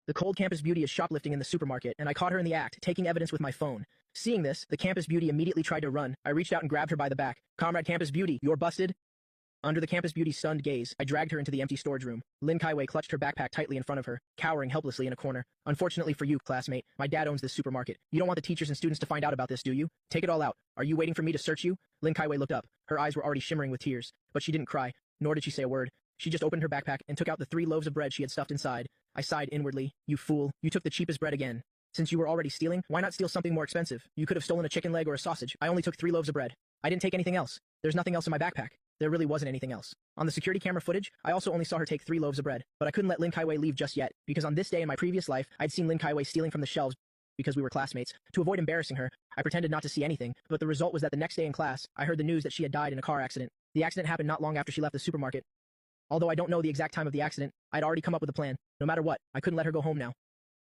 The cold campus beauty is shoplifting in the supermarket, and I caught her in the act, taking evidence with my phone. Seeing this, the campus beauty immediately tried to run. I reached out and grabbed her by the back. "Comrade Campus Beauty, you're busted." Under the campus beauty's stunned gaze, I dragged her into the empty storage room. Lin Kaiwei clutched her backpack tightly in front of her, cowering helplessly in a corner. "Unfortunately for you, classmate, my dad owns this supermarket. You don't want the teachers and students to find out about this, do you? Take it all out. Are you waiting for me to search you?" Lin Kaiwei looked up. Her eyes were already shimmering with tears, but she didn't cry, nor did she say a word. She just opened her backpack and took out the 3 loaves of bread she had stuffed inside. I sighed inwardly. "You fool, you took the cheapest bread again. Since you were already stealing, why not steal something more expensive? You could have stolen a chicken leg or a sausage. I only took 3 loaves of bread. I didn't take anything else. There's nothing else in my backpack." There really wasn't anything else. On the security camera footage, I also only saw her take 3 loaves of bread, but I couldn't let Lin Kaiwei leave just yet, because on this day in my previous life, I'd seen Lin Kaiwei stealing from the shelves because we were classmates. To avoid embarrassing her, I pretended not to see anything, but the result was that the next day in class, I heard the news that she had died in a car accident. The accident happened not long after she left the supermarket. Although I don't know the exact time of the accident, I'd already come up with a plan. No matter what, I couldn't let her go home now.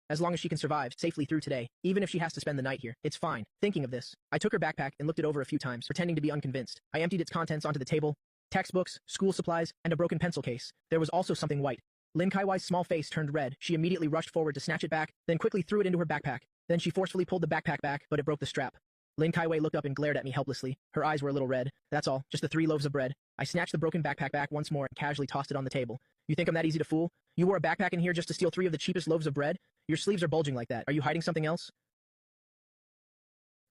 As long as she can survive safely through today, even if she has to spend the night here, it's fine. Thinking of this, I took her backpack and looked it over a few times, pretending to be unconvinced. I emptied its contents onto the table: textbooks, school supplies, and a broken pencil case. There was also something white. Lin Kaiwei's small face turned red. She immediately rushed forward to snatch it back, then quickly threw it into her backpack. Then she forcefully pulled the backpack back, but it broke the strap. Lin Kaiwei looked up and glared at me helplessly. Her eyes were a little red. "That's all, just the 3 loaves of bread." I snatched the broken backpack back once more and casually tossed it on the table. "You think I'm that easy to fool? You wore a backpack in here just to steal 3 of the cheapest loaves of bread? Your sleeves are bulging like that. Are you hiding something else?"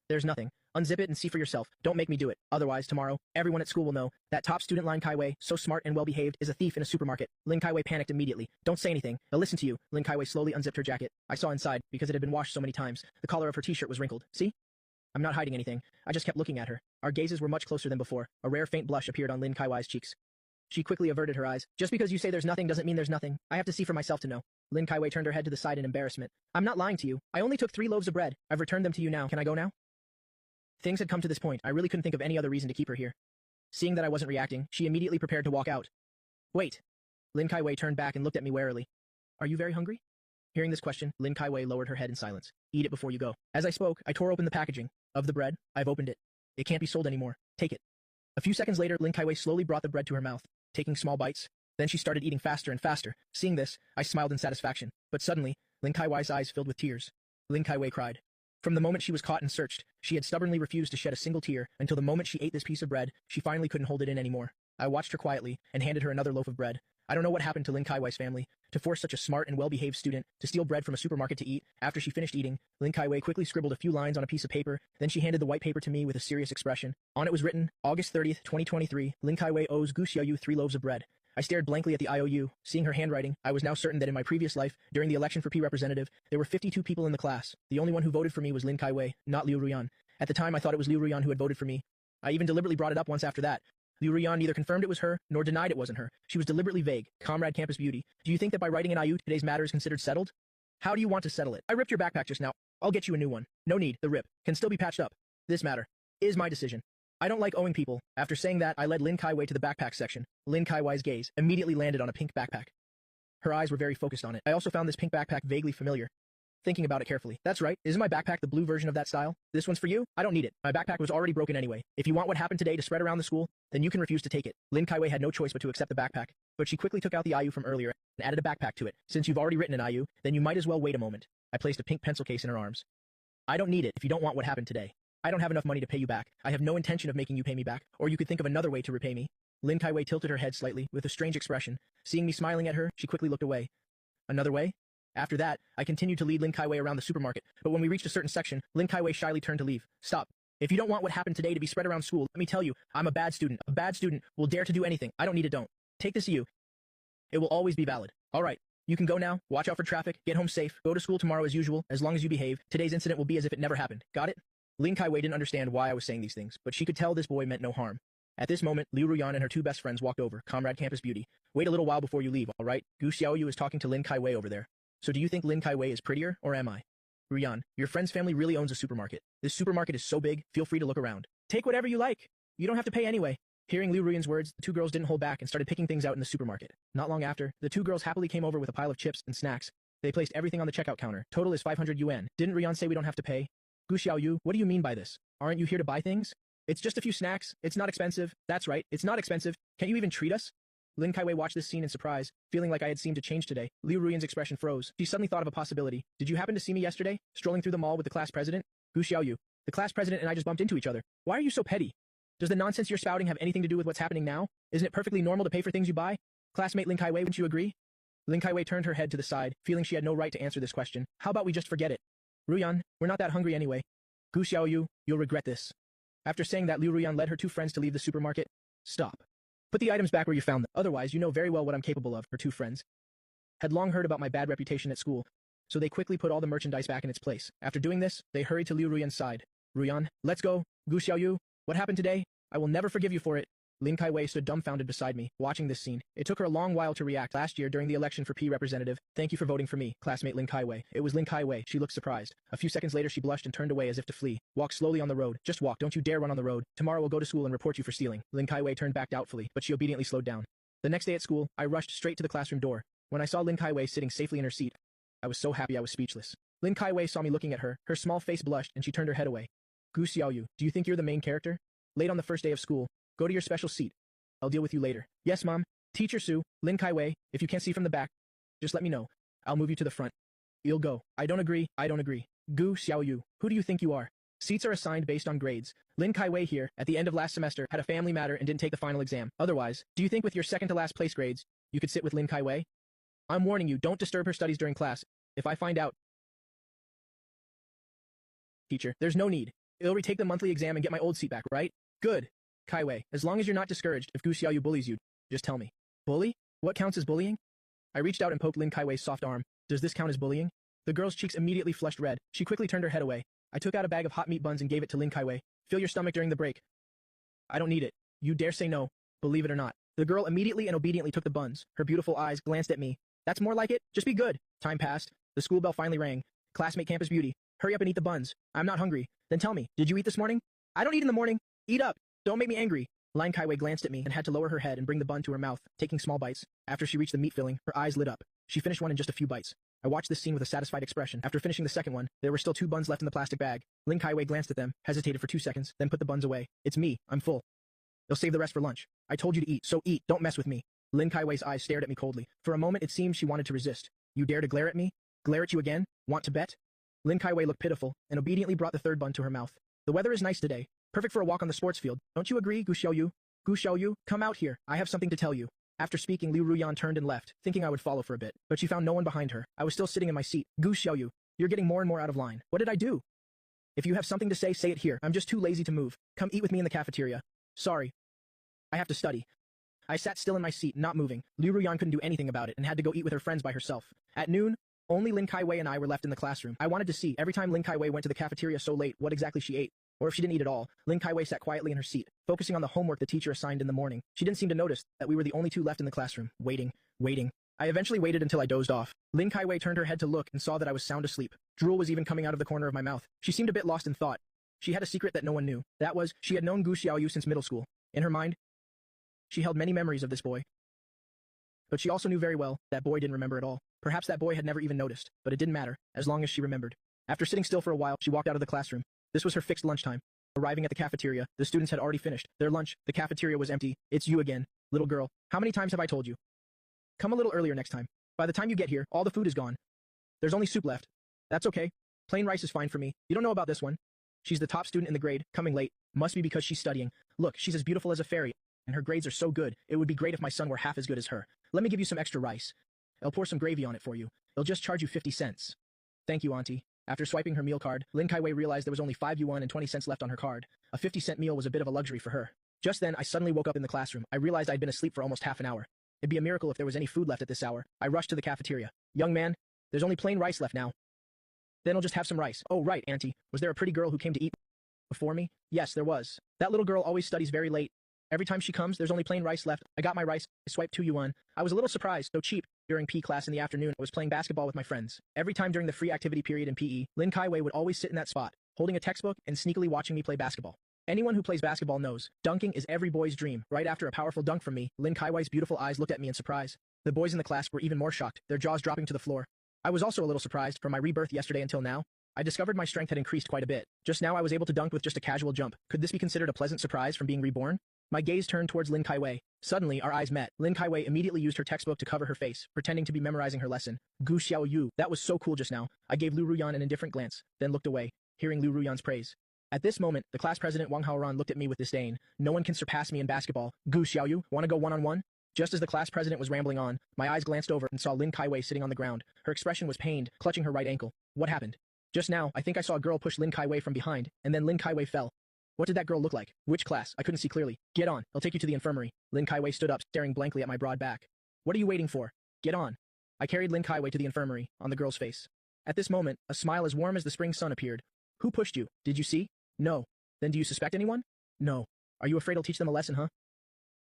"There's nothing. Unzip it and see for yourself. Don't make me do it. Otherwise, tomorrow, everyone at school will know that top student Lin Kaiwei, so smart and well-behaved, is a thief in a supermarket." Lin Kaiwei panicked immediately. "Don't say anything. They'll listen to you." Lin Kaiwei slowly unzipped her jacket. I saw inside, because it had been washed so many times. The collar of her t-shirt was wrinkled. "See? I'm not hiding anything." I just kept looking at her. Our gazes were much closer than before. A rare faint blush appeared on Lin Kaiwei's cheeks. She quickly averted her eyes. "Just because you say there's nothing doesn't mean there's nothing. I have to see for myself to know." Lin Kaiwei turned her head to the side in embarrassment. "I'm not lying to you. I only took 3 loaves of bread. I've returned them to you now. Can I go now?" Things had come to this point. I really couldn't think of any other reason to keep her here. Seeing that I wasn't reacting, she immediately prepared to walk out. "Wait." Lin Kaiwei turned back and looked at me warily. "Are you very hungry?" Hearing this question, Lin Kaiwei lowered her head in silence. "Eat it before you go." As I spoke, I tore open the packaging of the bread. "I've opened it. It can't be sold anymore. Take it." A few seconds later, Lin Kaiwei slowly brought the bread to her mouth, taking small bites. Then she started eating faster and faster. Seeing this, I smiled in satisfaction. But suddenly, Lin Kaiwei's eyes filled with tears. Lin Kaiwei cried. From the moment she was caught and searched, she had stubbornly refused to shed a single tear, until the moment she ate this piece of bread, she finally couldn't hold it in anymore. I watched her quietly, and handed her another loaf of bread. I don't know what happened to Lin Kaiwei's family, to force such a smart and well-behaved student to steal bread from a supermarket to eat. After she finished eating, Lin Kaiwei quickly scribbled a few lines on a piece of paper, then she handed the white paper to me with a serious expression. On it was written, "August 30th, 2023, Lin Kaiwei owes Gu Xiaoyu 3 loaves of bread." I stared blankly at the IOU. Seeing her handwriting, I was now certain that in my previous life, during the election for P representative, there were 52 people in the class. The only one who voted for me was Lin Kaiwei, not Liu Ruyan. At the time, I thought it was Liu Ruyan who had voted for me. I even deliberately brought it up once after that. Liu Ruyan neither confirmed it was her, nor denied it wasn't her. She was deliberately vague. "Comrade Campus Beauty, do you think that by writing an IU today's matter is considered settled? How do you want to settle it? I ripped your backpack just now. I'll get you a new one. No need, the rip can still be patched up. This matter is my decision. I don't like owing people." After saying that, I led Lin Kaiwei to the backpack section. Lin Kaiwei's gaze immediately landed on a pink backpack. Her eyes were very focused on it. I also found this pink backpack vaguely familiar. Thinking about it carefully. "That's right, isn't my backpack the blue version of that style? This one's for you? I don't need it. My backpack was already broken anyway. If you want what happened today to spread around the school, then you can refuse to take it." Lin Kaiwei had no choice but to accept the backpack, but she quickly took out the IU from earlier and added a backpack to it. "Since you've already written an IU, then you might as well wait a moment." I placed a pink pencil case in her arms. "I don't need it if you don't want what happened today. I don't have enough money to pay you back. I have no intention of making you pay me back, or you could think of another way to repay me." Lin Kaiwei tilted her head slightly, with a strange expression. Seeing me smiling at her, she quickly looked away. "Another way?" After that, I continued to lead Lin Kaiwei around the supermarket, but when we reached a certain section, Lin Kaiwei shyly turned to leave. "Stop. If you don't want what happened today to be spread around school, let me tell you, I'm a bad student. A bad student will dare to do anything. I don't need it, don't. Take this EU. It will always be valid. All right. You can go now. Watch out for traffic. Get home safe. Go to school tomorrow as usual. As long as you behave, today's incident will be as if it never happened. Got it?" Lin Kaiwei didn't understand why I was saying these things, but she could tell this boy meant no harm. At this moment, Liu Ruyan and her 2 best friends walked over. "Comrade Campus Beauty, wait a little while before you leave, all right? Gu Xiaoyu is talking to Lin Kaiwei over there. So do you think Lin Kaiwei is prettier, or am I?" "Ruyan, your friend's family really owns a supermarket. This supermarket is so big, feel free to look around. Take whatever you like. You don't have to pay anyway." Hearing Liu Ruyan's words, the 2 girls didn't hold back and started picking things out in the supermarket. Not long after, the 2 girls happily came over with a pile of chips and snacks. They placed everything on the checkout counter. "Total is 500 yuan. Didn't Ruyan say we don't have to pay?" "Gu Xiaoyu, what do you mean by this? Aren't you here to buy things? It's just a few snacks. It's not expensive." "That's right, it's not expensive. Can't you even treat us?" Lin Kaiwei watched this scene in surprise, feeling like I had seemed to change today. Liu Ruyan's expression froze. She suddenly thought of a possibility. Did you happen to see me yesterday, strolling through the mall with the class president? Gu Xiaoyu. The class president and I just bumped into each other. Why are you so petty? Does the nonsense you're spouting have anything to do with what's happening now? Isn't it perfectly normal to pay for things you buy? Classmate Lin Kaiwei, wouldn't you agree? Lin Kaiwei turned her head to the side, feeling she had no right to answer this question. How about we just forget it? Ruyan, we're not that hungry anyway. Gu Xiaoyu, you'll regret this. After saying that, Liu Ruyan led her two friends to leave the supermarket. Stop. Put the items back where you found them. Otherwise, you know very well what I'm capable of. Her two friends had long heard about my bad reputation at school, so they quickly put all the merchandise back in its place. After doing this, they hurried to Liu Ruyan's side. Ruyan, let's go. Gu Xiaoyu, what happened today? I will never forgive you for it. Lin Kaiwei stood dumbfounded beside me, watching this scene. It took her a long while to react. Last year, during the election for P representative, thank you for voting for me, classmate Lin Kaiwei. It was Lin Kaiwei. She looked surprised. A few seconds later, she blushed and turned away as if to flee. Walk slowly on the road. Just walk. Don't you dare run on the road. Tomorrow we'll go to school and report you for stealing. Lin Kaiwei turned back doubtfully, but she obediently slowed down. The next day at school, I rushed straight to the classroom door. When I saw Lin Kaiwei sitting safely in her seat, I was so happy I was speechless. Lin Kaiwei saw me looking at her. Her small face blushed and she turned her head away. Gu Xiaoyu, do you think you're the main character? Late on the first day of school. Go to your special seat. I'll deal with you later. Yes, Mom. Teacher Sue, Lin Kaiwei, if you can't see from the back, just let me know. I'll move you to the front. You'll go. I don't agree. Gu Xiaoyu, who do you think you are? Seats are assigned based on grades. Lin Kaiwei here, at the end of last semester, had a family matter and didn't take the final exam. Otherwise, do you think with your second to last place grades, you could sit with Lin Kaiwei? I'm warning you, don't disturb her studies during class. If I find out... Teacher, there's no need. I'll retake the monthly exam and get my old seat back, right? Good. Kaiwei, as long as you're not discouraged if Gu Xiaoyu bullies you, just tell me. Bully? What counts as bullying? I reached out and poked Lin Kaiwei's soft arm. Does this count as bullying? The girl's cheeks immediately flushed red. She quickly turned her head away. I took out a bag of hot meat buns and gave it to Lin Kaiwei. Fill your stomach during the break. I don't need it. You dare say no, believe it or not. The girl immediately and obediently took the buns. Her beautiful eyes glanced at me. That's more like it. Just be good. Time passed. The school bell finally rang. Classmate Campus Beauty, hurry up and eat the buns. I'm not hungry. Then tell me, did you eat this morning? I don't eat in the morning. Eat up. Don't make me angry. Lin Kaiwei glanced at me and had to lower her head and bring the bun to her mouth, taking small bites. After she reached the meat filling, her eyes lit up. She finished one in just a few bites. I watched this scene with a satisfied expression. After finishing the second one, there were still 2 buns left in the plastic bag. Lin Kaiwei glanced at them, hesitated for 2 seconds, then put the buns away. It's me. I'm full. They'll save the rest for lunch. I told you to eat, so eat. Don't mess with me. Lin Kaiwei's eyes stared at me coldly. For a moment, it seemed she wanted to resist. You dare to glare at me? Glare at you again? Want to bet? Lin Kaiwei looked pitiful and obediently brought the 3rd bun to her mouth. The weather is nice today. Perfect for a walk on the sports field. Don't you agree, Gu Xiaoyu? Gu Xiaoyu, come out here. I have something to tell you. After speaking, Liu Ruyan turned and left, thinking I would follow for a bit, but she found no one behind her. I was still sitting in my seat. Gu Xiaoyu, you're getting more and more out of line. What did I do? If you have something to say, say it here. I'm just too lazy to move. Come eat with me in the cafeteria. Sorry. I have to study. I sat still in my seat, not moving. Liu Ruyan couldn't do anything about it and had to go eat with her friends by herself. At noon, only Lin Kaiwei and I were left in the classroom. I wanted to see, every time Lin Kaiwei went to the cafeteria so late, what exactly she ate. Or if she didn't eat at all. Lin Kaiwei sat quietly in her seat, focusing on the homework the teacher assigned in the morning. She didn't seem to notice that we were the only 2 left in the classroom. Waiting. I eventually waited until I dozed off. Lin Kaiwei turned her head to look and saw that I was sound asleep. Drool was even coming out of the corner of my mouth. She seemed a bit lost in thought. She had a secret that no one knew. That was, she had known Gu Xiaoyu since middle school. In her mind, she held many memories of this boy. But she also knew very well that boy didn't remember at all. Perhaps that boy had never even noticed, but it didn't matter, as long as she remembered. After sitting still for a while, she walked out of the classroom. This was her fixed lunchtime. Arriving at the cafeteria, the students had already finished their lunch. The cafeteria was empty. It's you again, little girl. How many times have I told you? Come a little earlier next time. By the time you get here, all the food is gone. There's only soup left. That's okay. Plain rice is fine for me. You don't know about this one. She's the top student in the grade, coming late. Must be because she's studying. Look, she's as beautiful as a fairy, and her grades are so good. It would be great if my son were half as good as her. Let me give you some extra rice. I'll pour some gravy on it for you. It'll just charge you 50 cents. Thank you, Auntie. After swiping her meal card, Lin Kaiwei realized there was only 5 yuan and 20 cents left on her card. A 50-cent meal was a bit of a luxury for her. Just then, I suddenly woke up in the classroom. I realized I'd been asleep for almost half an hour. It'd be a miracle if there was any food left at this hour. I rushed to the cafeteria. Young man, there's only plain rice left now. Then I'll just have some rice. Oh, right, Auntie. Was there a pretty girl who came to eat before me? Yes, there was. That little girl always studies very late. Every time she comes, there's only plain rice left. I got my rice. I swiped 2 yuan. I was a little surprised, so cheap. During PE class in the afternoon, I was playing basketball with my friends. Every time during the free activity period in PE, Lin Kaiwei would always sit in that spot, holding a textbook and sneakily watching me play basketball. Anyone who plays basketball knows, dunking is every boy's dream. Right after a powerful dunk from me, Lin Kaiwei's beautiful eyes looked at me in surprise. The boys in the class were even more shocked, their jaws dropping to the floor. I was also a little surprised. From my rebirth yesterday until now, I discovered my strength had increased quite a bit. Just now I was able to dunk with just a casual jump. Could this be considered a pleasant surprise from being reborn? My gaze turned towards Lin Kaiwei. Suddenly, our eyes met. Lin Kaiwei immediately used her textbook to cover her face, pretending to be memorizing her lesson. Gu Xiao Yu, that was so cool just now. I gave Lu Ruyan an indifferent glance, then looked away, hearing Lu Ruyan's praise. At this moment, the class president Wang Haoran looked at me with disdain. No one can surpass me in basketball. Gu Xiaoyu, want to go one-on-one? Just as the class president was rambling on, my eyes glanced over and saw Lin Kaiwei sitting on the ground. Her expression was pained, clutching her right ankle. What happened? Just now, I think I saw a girl push Lin Kaiwei from behind, and then Lin Kaiwei fell. What did that girl look like? Which class? I couldn't see clearly. Get on. I'll take you to the infirmary. Lin Kaiwei stood up, staring blankly at my broad back. What are you waiting for? Get on. I carried Lin Kaiwei to the infirmary, on the girl's face. At this moment, a smile as warm as the spring sun appeared. Who pushed you? Did you see? No. Then do you suspect anyone? No. Are you afraid I'll teach them a lesson, huh?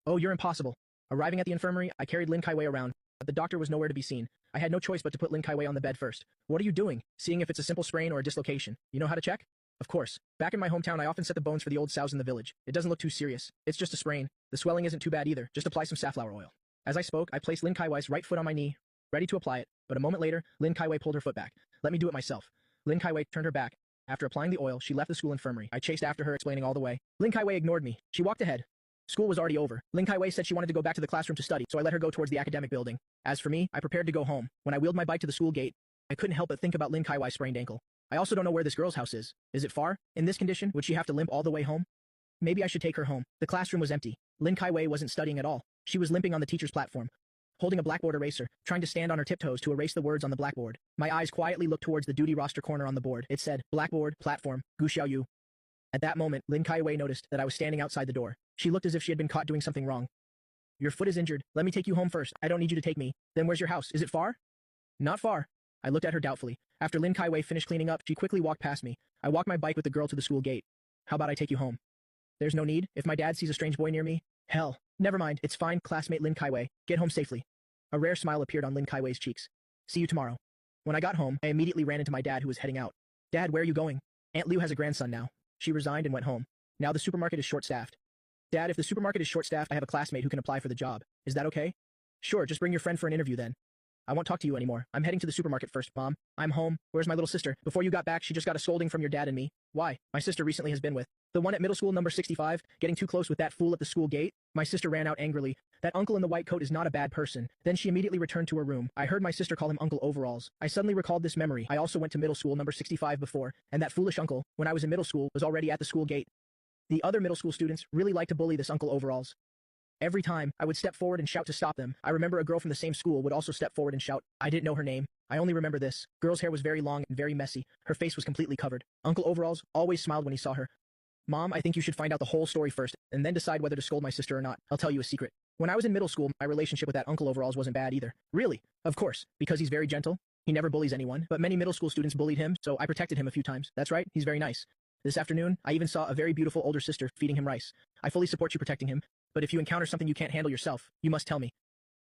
Oh, you're impossible. Arriving at the infirmary, I carried Lin Kaiwei around, but the doctor was nowhere to be seen. I had no choice but to put Lin Kaiwei on the bed first. What are you doing? Seeing if it's a simple sprain or a dislocation. You know how to check? Of course. Back in my hometown, I often set the bones for the old sows in the village. It doesn't look too serious. It's just a sprain. The swelling isn't too bad either. Just apply some safflower oil. As I spoke, I placed Lin Kaiwei's right foot on my knee, ready to apply it, but a moment later, Lin Kaiwei pulled her foot back. Let me do it myself. Lin Kaiwei turned her back. After applying the oil, she left the school infirmary. I chased after her, explaining all the way. Lin Kaiwei ignored me. She walked ahead. School was already over. Lin Kaiwei said she wanted to go back to the classroom to study, so I let her go towards the academic building. As for me, I prepared to go home. When I wheeled my bike to the school gate, I couldn't help but think about Lin Kaiwei's sprained ankle. I also don't know where this girl's house is. Is it far? In this condition, would she have to limp all the way home? Maybe I should take her home. The classroom was empty. Lin Kaiwei wasn't studying at all. She was limping on the teacher's platform, holding a blackboard eraser, trying to stand on her tiptoes to erase the words on the blackboard. My eyes quietly looked towards the duty roster corner on the board. It said, Blackboard, Platform, Gu Xiaoyu. At that moment, Lin Kaiwei noticed that I was standing outside the door. She looked as if she had been caught doing something wrong. Your foot is injured. Let me take you home first. I don't need you to take me. Then where's your house? Is it far? Not far. I looked at her doubtfully. After Lin Kaiwei finished cleaning up, she quickly walked past me. I walked my bike with the girl to the school gate. How about I take you home? There's no need. If my dad sees a strange boy near me. Hell. Never mind. It's fine, classmate Lin Kaiwei. Get home safely. A rare smile appeared on Lin Kaiwei's cheeks. See you tomorrow. When I got home, I immediately ran into my dad who was heading out. Dad, where are you going? Aunt Liu has a grandson now. She resigned and went home. Now the supermarket is short-staffed. Dad, if the supermarket is short-staffed, I have a classmate who can apply for the job. Is that okay? Sure, just bring your friend for an interview then. I won't talk to you anymore. I'm heading to the supermarket first, Mom. I'm home. Where's my little sister? Before you got back, she just got a scolding from your dad and me. Why? My sister recently has been with the one at middle school number 65, getting too close with that fool at the school gate. My sister ran out angrily. That uncle in the white coat is not a bad person. Then she immediately returned to her room. I heard my sister call him Uncle Overalls. I suddenly recalled this memory. I also went to middle school number 65 before, and that foolish uncle, when I was in middle school, was already at the school gate. The other middle school students really liked to bully this Uncle Overalls. Every time, I would step forward and shout to stop them. I remember a girl from the same school would also step forward and shout. I didn't know her name. I only remember this. Girl's hair was very long and very messy. Her face was completely covered. Uncle Overalls always smiled when he saw her. Mom, I think you should find out the whole story first, and then decide whether to scold my sister or not. I'll tell you a secret. When I was in middle school, my relationship with that Uncle Overalls wasn't bad either. Really? Of course. Because he's very gentle. He never bullies anyone, but many middle school students bullied him, so I protected him a few times. That's right, he's very nice. This afternoon, I even saw a very beautiful older sister feeding him rice. I fully support you protecting him, but if you encounter something you can't handle yourself, you must tell me.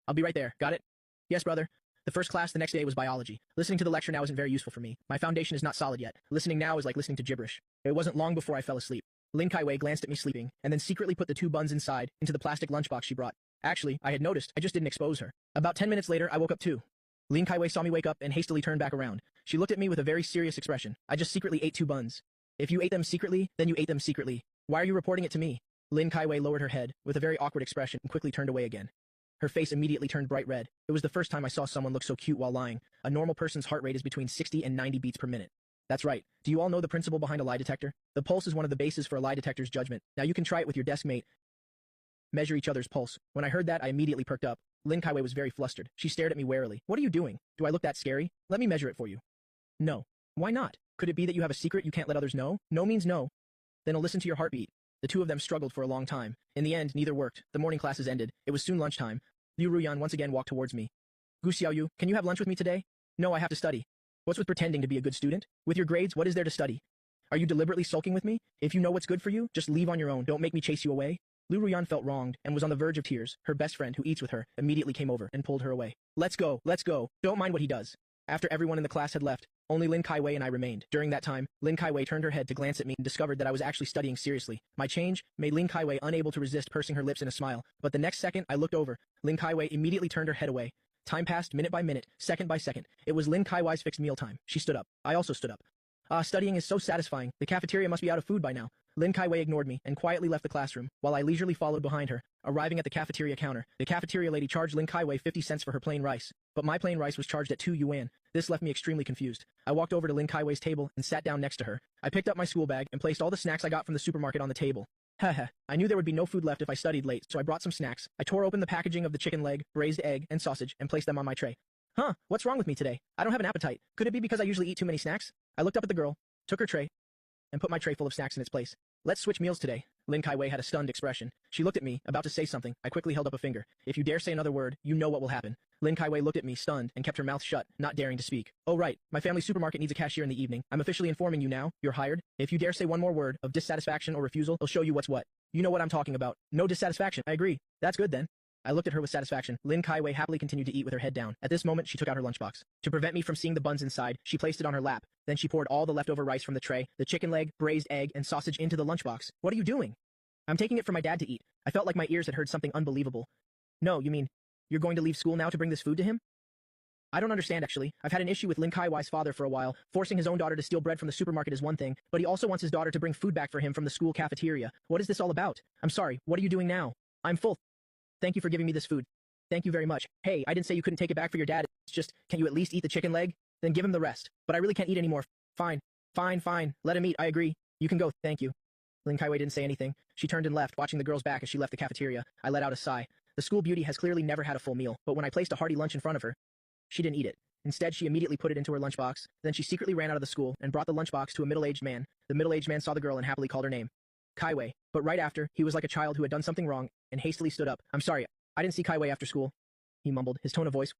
I'll be right there, got it? Yes, brother. The first class the next day was biology. Listening to the lecture now isn't very useful for me. My foundation is not solid yet. Listening now is like listening to gibberish. It wasn't long before I fell asleep. Lin Kaiwei glanced at me sleeping, and then secretly put the 2 buns inside, into the plastic lunchbox she brought. Actually, I had noticed, I just didn't expose her. About 10 minutes later, I woke up too. Lin Kaiwei saw me wake up and hastily turned back around. She looked at me with a very serious expression. I just secretly ate 2 buns. If you ate them secretly, then you ate them secretly. Why are you reporting it to me? Lin Kaiwei lowered her head, with a very awkward expression, and quickly turned away again. Her face immediately turned bright red. It was the first time I saw someone look so cute while lying. A normal person's heart rate is between 60 and 90 beats per minute. That's right. Do you all know the principle behind a lie detector? The pulse is one of the bases for a lie detector's judgment. Now you can try it with your desk mate. Measure each other's pulse. When I heard that, I immediately perked up. Lin Kaiwei was very flustered. She stared at me warily. What are you doing? Do I look that scary? Let me measure it for you. No. Why not? Could it be that you have a secret you can't let others know? No means no. Then I'll listen to your heartbeat. The two of them struggled for a long time. In the end, neither worked. The morning classes ended. It was soon lunchtime. Liu Ruyan once again walked towards me. Gu Xiaoyu, can you have lunch with me today? No, I have to study. What's with pretending to be a good student? With your grades, what is there to study? Are you deliberately sulking with me? If you know what's good for you, just leave on your own. Don't make me chase you away. Liu Ruyan felt wronged and was on the verge of tears. Her best friend, who eats with her, immediately came over and pulled her away. Let's go, let's go. Don't mind what he does. After everyone in the class had left, only Lin Kaiwei and I remained. During that time, Lin Kaiwei turned her head to glance at me and discovered that I was actually studying seriously. My change made Lin Kaiwei unable to resist pursing her lips in a smile, but the next second I looked over. Lin Kaiwei immediately turned her head away. Time passed minute by minute, second by second. It was Lin Kaiwei's fixed meal time. She stood up. I also stood up. Studying is so satisfying. The cafeteria must be out of food by now. Lin Kaiwei ignored me and quietly left the classroom, while I leisurely followed behind her. Arriving at the cafeteria counter, the cafeteria lady charged Lin Kaiwei 50 cents for her plain rice, but my plain rice was charged at 2 yuan. This left me extremely confused. I walked over to Lin Kaiwei's table and sat down next to her. I picked up my school bag and placed all the snacks I got from the supermarket on the table. Haha, I knew there would be no food left if I studied late, so I brought some snacks. I tore open the packaging of the chicken leg, braised egg, and sausage and placed them on my tray. Huh, what's wrong with me today? I don't have an appetite. Could it be because I usually eat too many snacks? I looked up at the girl, took her tray, and put my tray full of snacks in its place. Let's switch meals today. Lin Kaiwei had a stunned expression. She looked at me, about to say something. I quickly held up a finger. If you dare say another word, you know what will happen. Lin Kaiwei looked at me, stunned, and kept her mouth shut, not daring to speak. Oh right, my family supermarket needs a cashier in the evening. I'm officially informing you now, you're hired. If you dare say one more word of dissatisfaction or refusal, I'll show you what's what. You know what I'm talking about. No dissatisfaction. I agree. That's good then. I looked at her with satisfaction. Lin Kaiwei happily continued to eat with her head down. At this moment, she took out her lunchbox. To prevent me from seeing the buns inside, she placed it on her lap. Then she poured all the leftover rice from the tray, the chicken leg, braised egg, and sausage into the lunchbox. What are you doing? I'm taking it for my dad to eat. I felt like my ears had heard something unbelievable. No, you mean, you're going to leave school now to bring this food to him? I don't understand, actually. I've had an issue with Lin Kaiwei's father for a while. Forcing his own daughter to steal bread from the supermarket is one thing, but he also wants his daughter to bring food back for him from the school cafeteria. What is this all about? I'm sorry, what are you doing now? I'm full. Thank you for giving me this food. Thank you very much. Hey, I didn't say you couldn't take it back for your dad. It's just, can you at least eat the chicken leg? Then give him the rest. But I really can't eat anymore. Fine. Fine. Let him eat. I agree. You can go. Thank you. Lin Kaiwei didn't say anything. She turned and left, watching the girls back as she left the cafeteria. I let out a sigh. The school beauty has clearly never had a full meal, but when I placed a hearty lunch in front of her, she didn't eat it. Instead, she immediately put it into her lunchbox. Then she secretly ran out of the school and brought the lunchbox to a middle-aged man. The middle-aged man saw the girl and happily called her name. Kaiwei. But right after, he was like a child who had done something wrong and hastily stood up. I'm sorry, I didn't see Kaiwei after school. He mumbled. His tone of voice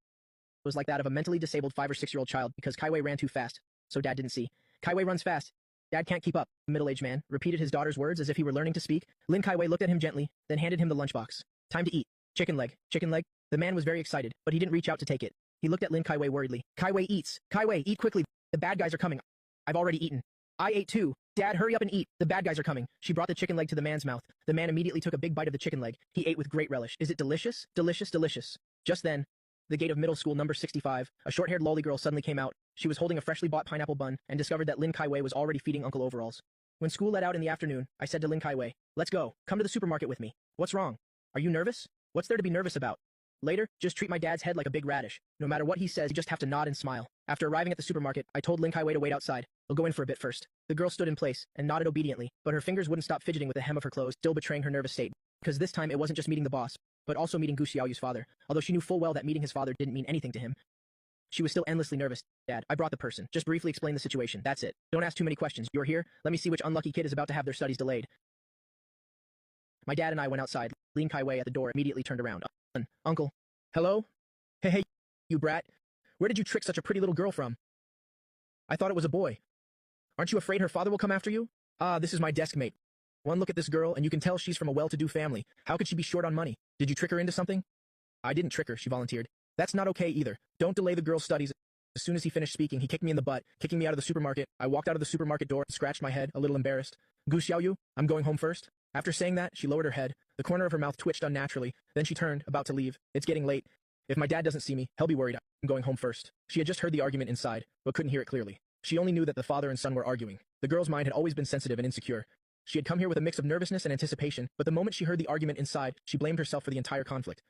was like that of a mentally disabled 5 or 6-year-old child because Kaiwei ran too fast, so Dad didn't see. Kaiwei runs fast. Dad can't keep up. The middle-aged man repeated his daughter's words as if he were learning to speak. Lin Kaiwei looked at him gently, then handed him the lunchbox. Time to eat. Chicken leg. Chicken leg? The man was very excited, but he didn't reach out to take it. He looked at Lin Kaiwei worriedly. Kaiwei eats. Kaiwei, eat quickly. The bad guys are coming. I've already eaten. I ate too. Dad, hurry up and eat. The bad guys are coming. She brought the chicken leg to the man's mouth. The man immediately took a big bite of the chicken leg. He ate with great relish. Is it delicious? Delicious, delicious. Just then, the gate of middle school number 65, a short-haired lolly girl suddenly came out. She was holding a freshly bought pineapple bun and discovered that Lin Kaiwei was already feeding Uncle Overalls. When school let out in the afternoon, I said to Lin Kaiwei, let's go. Come to the supermarket with me. What's wrong? Are you nervous? What's there to be nervous about? Later, just treat my dad's head like a big radish. No matter what he says, you just have to nod and smile. After arriving at the supermarket, I told Lin Kaiwei to wait outside. We'll go in for a bit first. The girl stood in place and nodded obediently, but her fingers wouldn't stop fidgeting with the hem of her clothes, still betraying her nervous state. Because this time it wasn't just meeting the boss, but also meeting Gu Xiaoyu's father. Although she knew full well that meeting his father didn't mean anything to him, she was still endlessly nervous. Dad, I brought the person. Just briefly explain the situation. That's it. Don't ask too many questions. You're here. Let me see which unlucky kid is about to have their studies delayed. My dad and I went outside. Lin Kaiwei at the door immediately turned around. Uncle. Hello? Hey, you brat. Where did you trick such a pretty little girl from? I thought it was a boy. Aren't you afraid her father will come after you? Ah, this is my desk mate. One look at this girl, and you can tell she's from a well-to-do family. How could she be short on money? Did you trick her into something? I didn't trick her, she volunteered. That's not okay either. Don't delay the girl's studies. As soon as he finished speaking, he kicked me in the butt, kicking me out of the supermarket. I walked out of the supermarket door and scratched my head, a little embarrassed. Gu Xiaoyu, I'm going home first. After saying that, she lowered her head. The corner of her mouth twitched unnaturally. Then she turned, about to leave. It's getting late. If my dad doesn't see me, he'll be worried. I'm going home first. She had just heard the argument inside, but couldn't hear it clearly. She only knew that the father and son were arguing. The girl's mind had always been sensitive and insecure. She had come here with a mix of nervousness and anticipation, but the moment she heard the argument inside, she blamed herself for the entire conflict.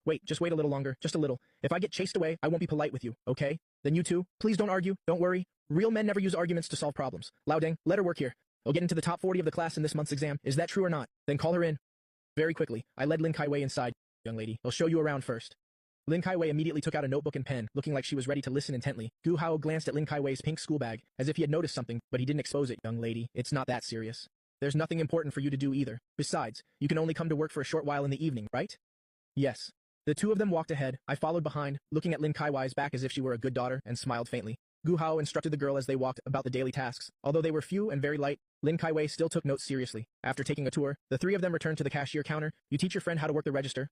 Wait, just wait a little longer, just a little. If I get chased away, I won't be polite with you, okay? Then you two, please don't argue, don't worry. Real men never use arguments to solve problems. Lao Deng, let her work here. I'll get into the top 40 of the class in this month's exam. Is that true or not? Then call her in. Very quickly, I led Lin Kaiwei inside. Young lady, I'll show you around first. Lin Kaiwei immediately took out a notebook and pen, looking like she was ready to listen intently. Gu Hao glanced at Lin Kaiwei's pink school bag, as if he had noticed something, but he didn't expose it. Young lady, it's not that serious. There's nothing important for you to do either. Besides, you can only come to work for a short while in the evening, right? Yes. The two of them walked ahead. I followed behind, looking at Lin Kaiwei's back as if she were a good daughter, and smiled faintly. Gu Hao instructed the girl as they walked about the daily tasks. Although they were few and very light, Lin Kaiwei still took notes seriously. After taking a tour, the three of them returned to the cashier counter. You teach your friend how to work the register.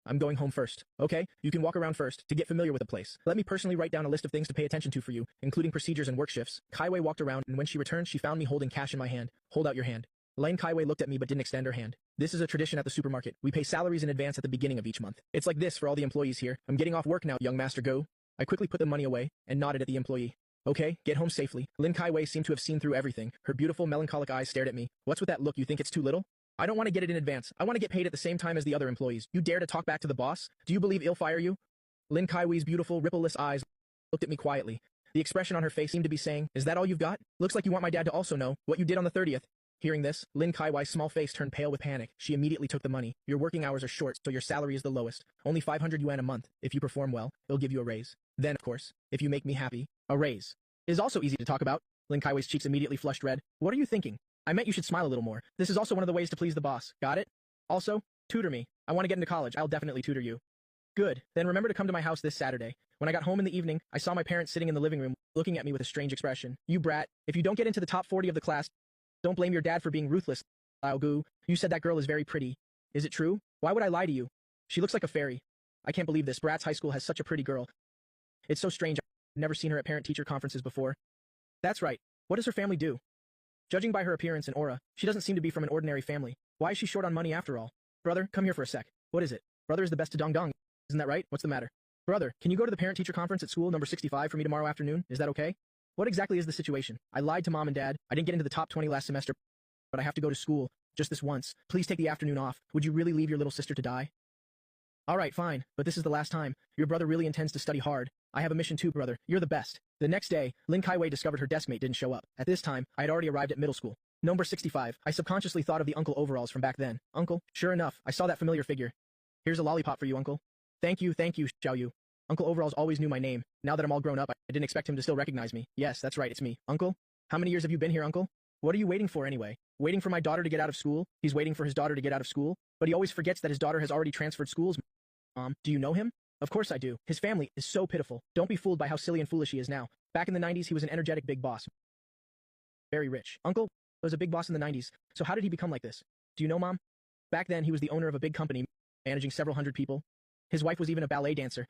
I'm going home first. Okay, you can walk around first, to get familiar with the place. Let me personally write down a list of things to pay attention to for you, including procedures and work shifts. Kaiwei walked around, and when she returned, she found me holding cash in my hand. Hold out your hand. Lin Kaiwei looked at me but didn't extend her hand. This is a tradition at the supermarket. We pay salaries in advance at the beginning of each month. It's like this for all the employees here. I'm getting off work now, young Master Go. I quickly put the money away, and nodded at the employee. Okay, get home safely. Lin Kai-wei seemed to have seen through everything. Her beautiful, melancholic eyes stared at me. What's with that look? You think it's too little? I don't want to get it in advance. I want to get paid at the same time as the other employees. You dare to talk back to the boss? Do you believe he'll fire you? Lin Kai-wei's beautiful, rippleless eyes looked at me quietly. The expression on her face seemed to be saying, is that all you've got? Looks like you want my dad to also know what you did on the 30th. Hearing this, Lin Kai-wei's small face turned pale with panic. She immediately took the money. Your working hours are short, so your salary is the lowest. Only 500 yuan a month. If you perform well, they'll give you a raise. Then, of course, if you make me happy, a raise. Is also easy to talk about. Lin Kai-wei's cheeks immediately flushed red. What are you thinking? I meant you should smile a little more. This is also one of the ways to please the boss. Got it? Also, tutor me. I want to get into college. I'll definitely tutor you. Good. Then remember to come to my house this Saturday. When I got home in the evening, I saw my parents sitting in the living room, looking at me with a strange expression. You brat. If you don't get into the top 40 of the class, don't blame your dad for being ruthless. Lao Gu, you said that girl is very pretty. Is it true? Why would I lie to you? She looks like a fairy. I can't believe this. Brat's high school has such a pretty girl. It's so strange. I've never seen her at parent-teacher conferences before. That's right. What does her family do? Judging by her appearance and aura, she doesn't seem to be from an ordinary family. Why is she short on money after all? Brother, come here for a sec. What is it? Brother is the best to dong dong. Isn't that right? What's the matter? Brother, can you go to the parent-teacher conference at school number 65 for me tomorrow afternoon? Is that okay? What exactly is the situation? I lied to mom and dad. I didn't get into the top 20 last semester, but I have to go to school. Just this once. Please take the afternoon off. Would you really leave your little sister to die? All right, fine, but this is the last time. Your brother really intends to study hard. I have a mission too, brother. You're the best. The next day, Lin Kai-wei discovered her deskmate didn't show up. At this time, I had already arrived at middle school. Number 65. I subconsciously thought of the uncle overalls from back then. Uncle? Sure enough, I saw that familiar figure. Here's a lollipop for you, uncle. Thank you, Xiao Yu. Uncle Overalls always knew my name. Now that I'm all grown up, I didn't expect him to still recognize me. Yes, that's right, it's me. Uncle? How many years have you been here, uncle? What are you waiting for anyway? Waiting for my daughter to get out of school? He's waiting for his daughter to get out of school? But he always forgets that his daughter has already transferred schools. Mom, do you know him? Of course I do. His family is so pitiful. Don't be fooled by how silly and foolish he is now. Back in the 90s, he was an energetic big boss. Very rich. Uncle was a big boss in the 90s, so how did he become like this? Do you know, Mom? Back then, he was the owner of a big company, managing several hundred people. His wife was even a ballet dancer.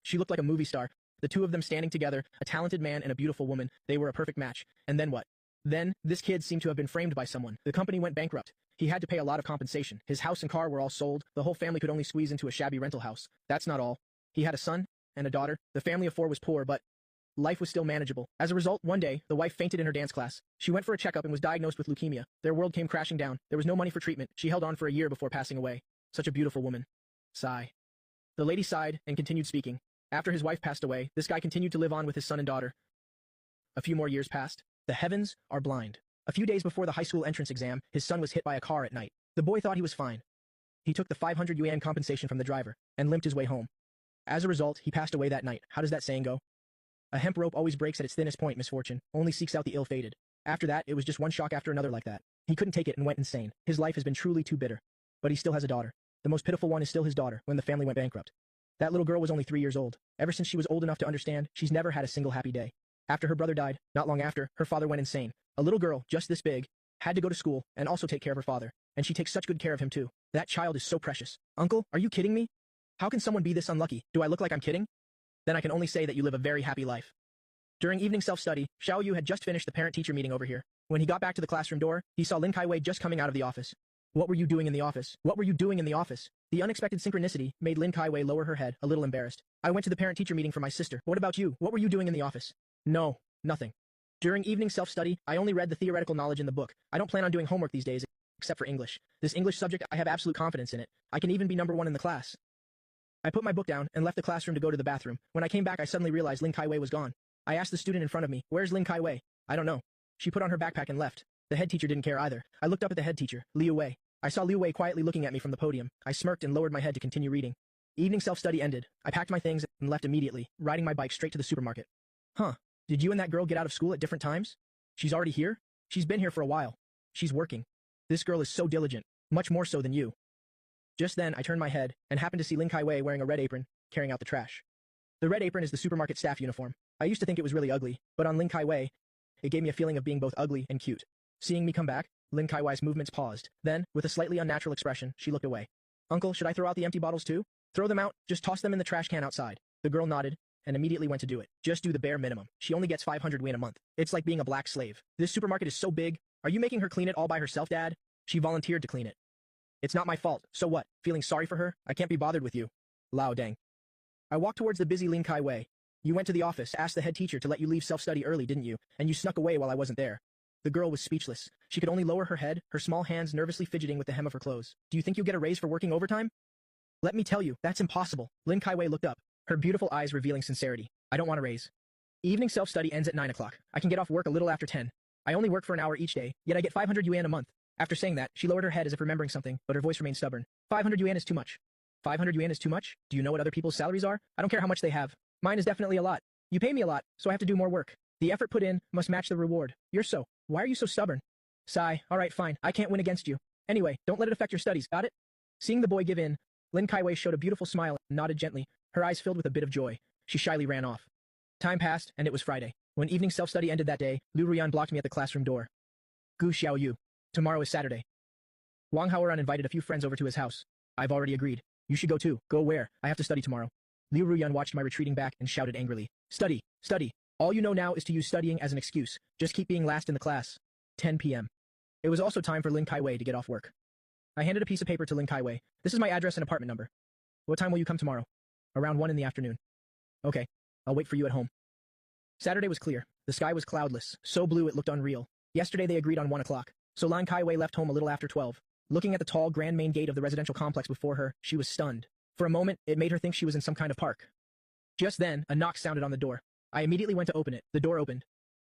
She looked like a movie star. The two of them standing together, a talented man and a beautiful woman. They were a perfect match. And then what? Then, this kid seemed to have been framed by someone. The company went bankrupt. He had to pay a lot of compensation. His house and car were all sold. The whole family could only squeeze into a shabby rental house. That's not all. He had a son and a daughter. The family of four was poor, but life was still manageable. As a result, one day, the wife fainted in her dance class. She went for a checkup and was diagnosed with leukemia. Their world came crashing down. There was no money for treatment. She held on for a year before passing away. Such a beautiful woman. Sigh. The lady sighed and continued speaking. After his wife passed away, this guy continued to live on with his son and daughter. A few more years passed. The heavens are blind. A few days before the high school entrance exam, his son was hit by a car at night. The boy thought he was fine. He took the 500 yuan compensation from the driver and limped his way home. As a result, he passed away that night. How does that saying go? A hemp rope always breaks at its thinnest point, misfortune. Only seeks out the ill-fated. After that, it was just one shock after another like that. He couldn't take it and went insane. His life has been truly too bitter. But he still has a daughter. The most pitiful one is still his daughter, when the family went bankrupt. That little girl was only 3 years old. Ever since she was old enough to understand, she's never had a single happy day. After her brother died, not long after, her father went insane. A little girl, just this big, had to go to school and also take care of her father. And she takes such good care of him too. That child is so precious. Uncle, are you kidding me? How can someone be this unlucky? Do I look like I'm kidding? Then I can only say that you live a very happy life. During evening self-study, Xiao Yu had just finished the parent-teacher meeting over here. When he got back to the classroom door, he saw Lin Kai-wei just coming out of the office. What were you doing in the office? What were you doing in the office? The unexpected synchronicity made Lin Kai-wei lower her head, a little embarrassed. I went to the parent-teacher meeting for my sister. What about you? What were you doing in the office? No, nothing. During evening self-study, I only read the theoretical knowledge in the book. I don't plan on doing homework these days, except for English. This English subject, I have absolute confidence in it. I can even be number one in the class. I put my book down and left the classroom to go to the bathroom. When I came back, I suddenly realized Lin Kai-wei was gone. I asked the student in front of me, "Where's Lin Kai-wei?" "I don't know." She put on her backpack and left. The head teacher didn't care either. I looked up at the head teacher, Liu Wei. I saw Liu Wei quietly looking at me from the podium. I smirked and lowered my head to continue reading. Evening self-study ended. I packed my things and left immediately, riding my bike straight to the supermarket. Huh. Did you and that girl get out of school at different times? She's already here? She's been here for a while. She's working. This girl is so diligent, much more so than you. Just then, I turned my head and happened to see Lin Kai-wei wearing a red apron, carrying out the trash. The red apron is the supermarket staff uniform. I used to think it was really ugly, but on Lin Kai-wei, it gave me a feeling of being both ugly and cute. Seeing me come back, Lin Kai-wei's movements paused. Then, with a slightly unnatural expression, she looked away. "Uncle, should I throw out the empty bottles too?" "Throw them out, just toss them in the trash can outside." The girl nodded and immediately went to do it. Just do the bare minimum. She only gets 500 yuan a month. It's like being a black slave. This supermarket is so big. Are you making her clean it all by herself, Dad? She volunteered to clean it. It's not my fault. So what? Feeling sorry for her? I can't be bothered with you. Lao Deng. I walked towards the busy Lin Kai-wei. You went to the office, asked the head teacher to let you leave self-study early, didn't you? And you snuck away while I wasn't there. The girl was speechless. She could only lower her head, her small hands nervously fidgeting with the hem of her clothes. Do you think you'll get a raise for working overtime? Let me tell you, that's impossible. Lin Kai-wei looked up, her beautiful eyes revealing sincerity. I don't want a raise. Evening self-study ends at 9 o'clock. I can get off work a little after 10. I only work for an hour each day, yet I get 500 yuan a month. After saying that, she lowered her head as if remembering something, but her voice remained stubborn. 500 yuan is too much. 500 yuan is too much? Do you know what other people's salaries are? I don't care how much they have. Mine is definitely a lot. You pay me a lot, so I have to do more work. The effort put in must match the reward. Why are you so stubborn? Sigh, alright fine, I can't win against you. Anyway, don't let it affect your studies, got it? Seeing the boy give in, Lin Kai-wei showed a beautiful smile and nodded gently, her eyes filled with a bit of joy. She shyly ran off. Time passed, and it was Friday. When evening self-study ended that day, Liu Ruyan blocked me at the classroom door. Gu Xiaoyu. Tomorrow is Saturday. Wang Haoran invited a few friends over to his house. I've already agreed. You should go too. Go where? I have to study tomorrow. Liu Ruyan watched my retreating back and shouted angrily. Study, study. All you know now is to use studying as an excuse. Just keep being last in the class. 10 p.m. It was also time for Lin Kai-wei to get off work. I handed a piece of paper to Lin Kai-wei. This is my address and apartment number. What time will you come tomorrow? Around 1 in the afternoon. Okay, I'll wait for you at home. Saturday was clear. The sky was cloudless, so blue it looked unreal. Yesterday they agreed on 1 o'clock, so Lin Kai-wei left home a little after 12. Looking at the tall, grand main gate of the residential complex before her, she was stunned. For a moment, it made her think she was in some kind of park. Just then, a knock sounded on the door. I immediately went to open it. The door opened.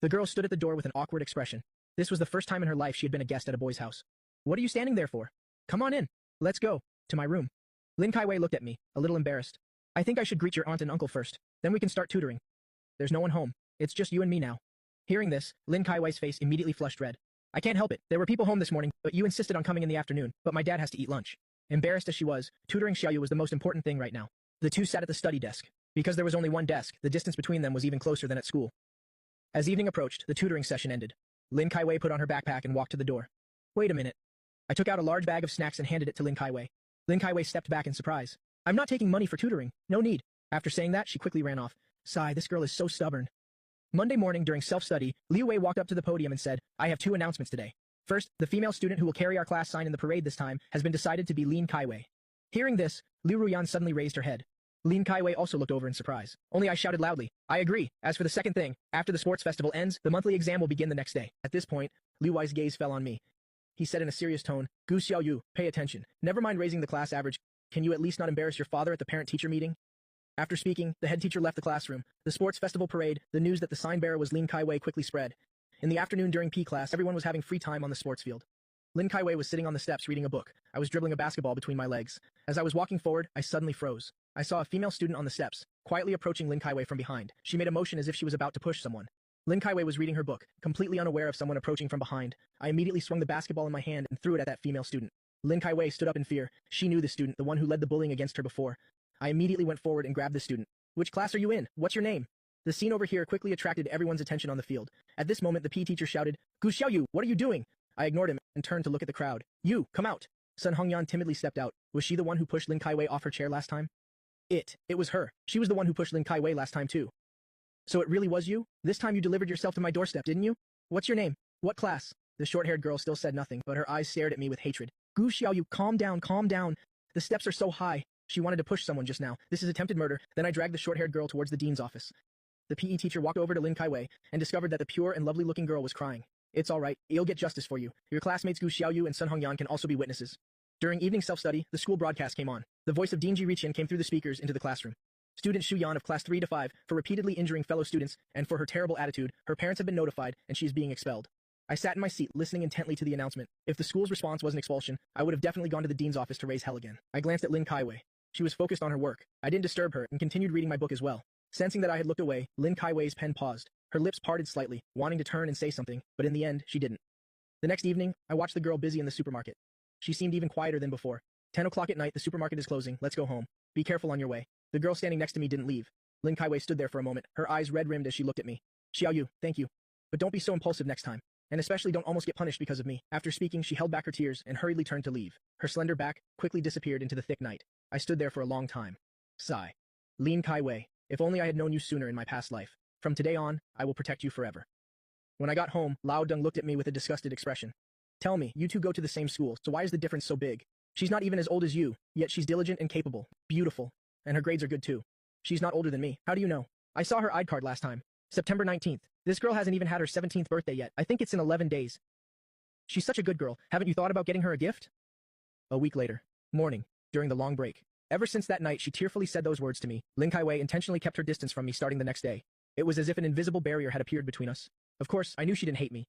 The girl stood at the door with an awkward expression. This was the first time in her life she had been a guest at a boy's house. What are you standing there for? Come on in. Let's go. To my room. Lin Kai-wei looked at me, a little embarrassed. I think I should greet your aunt and uncle first. Then we can start tutoring. There's no one home. It's just you and me now. Hearing this, Lin Kai-wei's face immediately flushed red. I can't help it. There were people home this morning, but you insisted on coming in the afternoon, but my dad has to eat lunch. Embarrassed as she was, tutoring Xiaoyu was the most important thing right now. The two sat at the study desk. Because there was only one desk, the distance between them was even closer than at school. As evening approached, the tutoring session ended. Lin Kai-wei put on her backpack and walked to the door. Wait a minute. I took out a large bag of snacks and handed it to Lin Kai-wei. Lin Kai-wei stepped back in surprise. I'm not taking money for tutoring. No need. After saying that, she quickly ran off. Sigh, this girl is so stubborn. Monday morning during self-study, Liu Wei walked up to the podium and said, I have 2 announcements today. First, the female student who will carry our class sign in the parade this time has been decided to be Lin Kai-wei. Hearing this, Liu Ruyan suddenly raised her head. Lin Kai-wei also looked over in surprise. Only I shouted loudly, I agree. As for the second thing, after the sports festival ends, the monthly exam will begin the next day. At this point, Liu Wei's gaze fell on me. He said in a serious tone, Gu Xiaoyu, pay attention. Never mind raising the class average. Can you at least not embarrass your father at the parent-teacher meeting? After speaking, the head teacher left the classroom. The sports festival parade, the news that the sign bearer was Lin Kai-wei quickly spread. In the afternoon during P class, everyone was having free time on the sports field. Lin Kai-wei was sitting on the steps reading a book. I was dribbling a basketball between my legs. As I was walking forward, I suddenly froze. I saw a female student on the steps, quietly approaching Lin Kai-wei from behind. She made a motion as if she was about to push someone. Lin Kai-wei was reading her book, completely unaware of someone approaching from behind. I immediately swung the basketball in my hand and threw it at that female student. Lin Kai-wei stood up in fear. She knew the student, the one who led the bullying against her before. I immediately went forward and grabbed the student. Which class are you in? What's your name? The scene over here quickly attracted everyone's attention on the field. At this moment, the PE teacher shouted, Gu Xiaoyu, what are you doing? I ignored him and turned to look at the crowd. You, come out. Sun Hongyan timidly stepped out. Was she the one who pushed Lin Kai-wei off her chair last time? It was her. She was the one who pushed Lin Kai-wei last time too. So it really was you? This time you delivered yourself to my doorstep, didn't you? What's your name? What class? The short-haired girl still said nothing, but her eyes stared at me with hatred. Gu Xiaoyu, calm down, calm down. The steps are so high. She wanted to push someone just now. This is attempted murder. Then I dragged the short-haired girl towards the dean's office. The PE teacher walked over to Lin Kai-wei and discovered that the pure and lovely-looking girl was crying. It's all right. You'll get justice for you. Your classmates Gu Xiaoyu and Sun Hongyan can also be witnesses. During evening self-study, the school broadcast came on. The voice of Dean Ji Riqian came through the speakers into the classroom. Student Shu Yan of class 3 to 5 for repeatedly injuring fellow students and for her terrible attitude, her parents have been notified and she is being expelled. I sat in my seat listening intently to the announcement. If the school's response was an expulsion, I would have definitely gone to the dean's office to raise hell again. I glanced at Lin Kai-wei. She was focused on her work. I didn't disturb her and continued reading my book as well. Sensing that I had looked away, Lin Kai-wei's pen paused. Her lips parted slightly, wanting to turn and say something, but in the end, she didn't. The next evening, I watched the girl busy in the supermarket. She seemed even quieter than before. 10 o'clock at night, the supermarket is closing. Let's go home. Be careful on your way. The girl standing next to me didn't leave. Lin Kai-wei stood there for a moment, her eyes red-rimmed as she looked at me. Xiaoyu, thank you. But don't be so impulsive next time. And especially don't almost get punished because of me. After speaking, she held back her tears and hurriedly turned to leave. Her slender back quickly disappeared into the thick night. I stood there for a long time. Sigh. Lin Kai-wei, if only I had known you sooner in my past life. From today on, I will protect you forever. When I got home, Lao Deng looked at me with a disgusted expression. Tell me, you two go to the same school, so why is the difference so big? She's not even as old as you, yet she's diligent and capable, beautiful, and her grades are good too. She's not older than me. How do you know? I saw her ID card last time. September 19th. This girl hasn't even had her 17th birthday yet. I think it's in 11 days. She's such a good girl. Haven't you thought about getting her a gift? A week later. Morning. During the long break. Ever since that night she tearfully said those words to me, Lin Kai-wei intentionally kept her distance from me starting the next day. It was as if an invisible barrier had appeared between us. Of course, I knew she didn't hate me.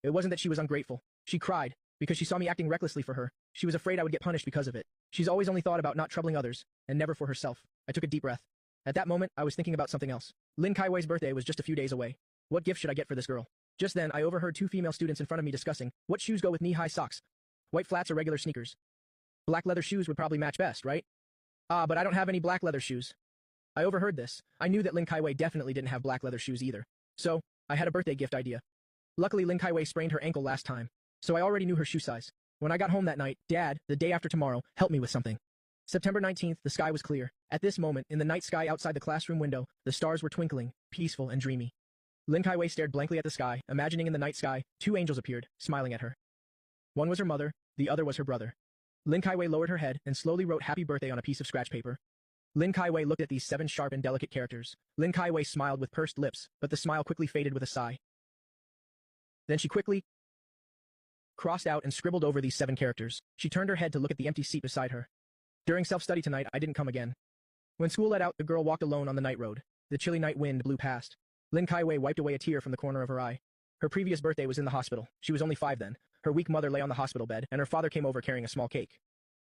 It wasn't that she was ungrateful. She cried, because she saw me acting recklessly for her. She was afraid I would get punished because of it. She's always only thought about not troubling others, and never for herself. I took a deep breath. At that moment, I was thinking about something else. Lin Kai-wei's birthday was just a few days away. What gift should I get for this girl? Just then, I overheard two female students in front of me discussing, what shoes go with knee-high socks? White flats or regular sneakers? Black leather shoes would probably match best, right? Ah, but I don't have any black leather shoes. I overheard this. I knew that Lin Kai-wei definitely didn't have black leather shoes either. So, I had a birthday gift idea. Luckily, Lin Kai-wei sprained her ankle last time, so I already knew her shoe size. When I got home that night, Dad, the day after tomorrow, helped me with something. September 19th, the sky was clear. At this moment, in the night sky outside the classroom window, the stars were twinkling, peaceful and dreamy. Lin Kai-wei stared blankly at the sky, imagining in the night sky, two angels appeared, smiling at her. One was her mother, the other was her brother. Lin Kai-wei lowered her head and slowly wrote happy birthday on a piece of scratch paper. Lin Kai-wei looked at these 7 sharp and delicate characters. Lin Kai-wei smiled with pursed lips, but the smile quickly faded with a sigh. Then she quickly crossed out and scribbled over these 7 characters. She turned her head to look at the empty seat beside her. During self-study tonight, I didn't come again. When school let out, the girl walked alone on the night road. The chilly night wind blew past. Lin Kai-wei wiped away a tear from the corner of her eye. Her previous birthday was in the hospital. She was only 5 then. Her weak mother lay on the hospital bed, and her father came over carrying a small cake.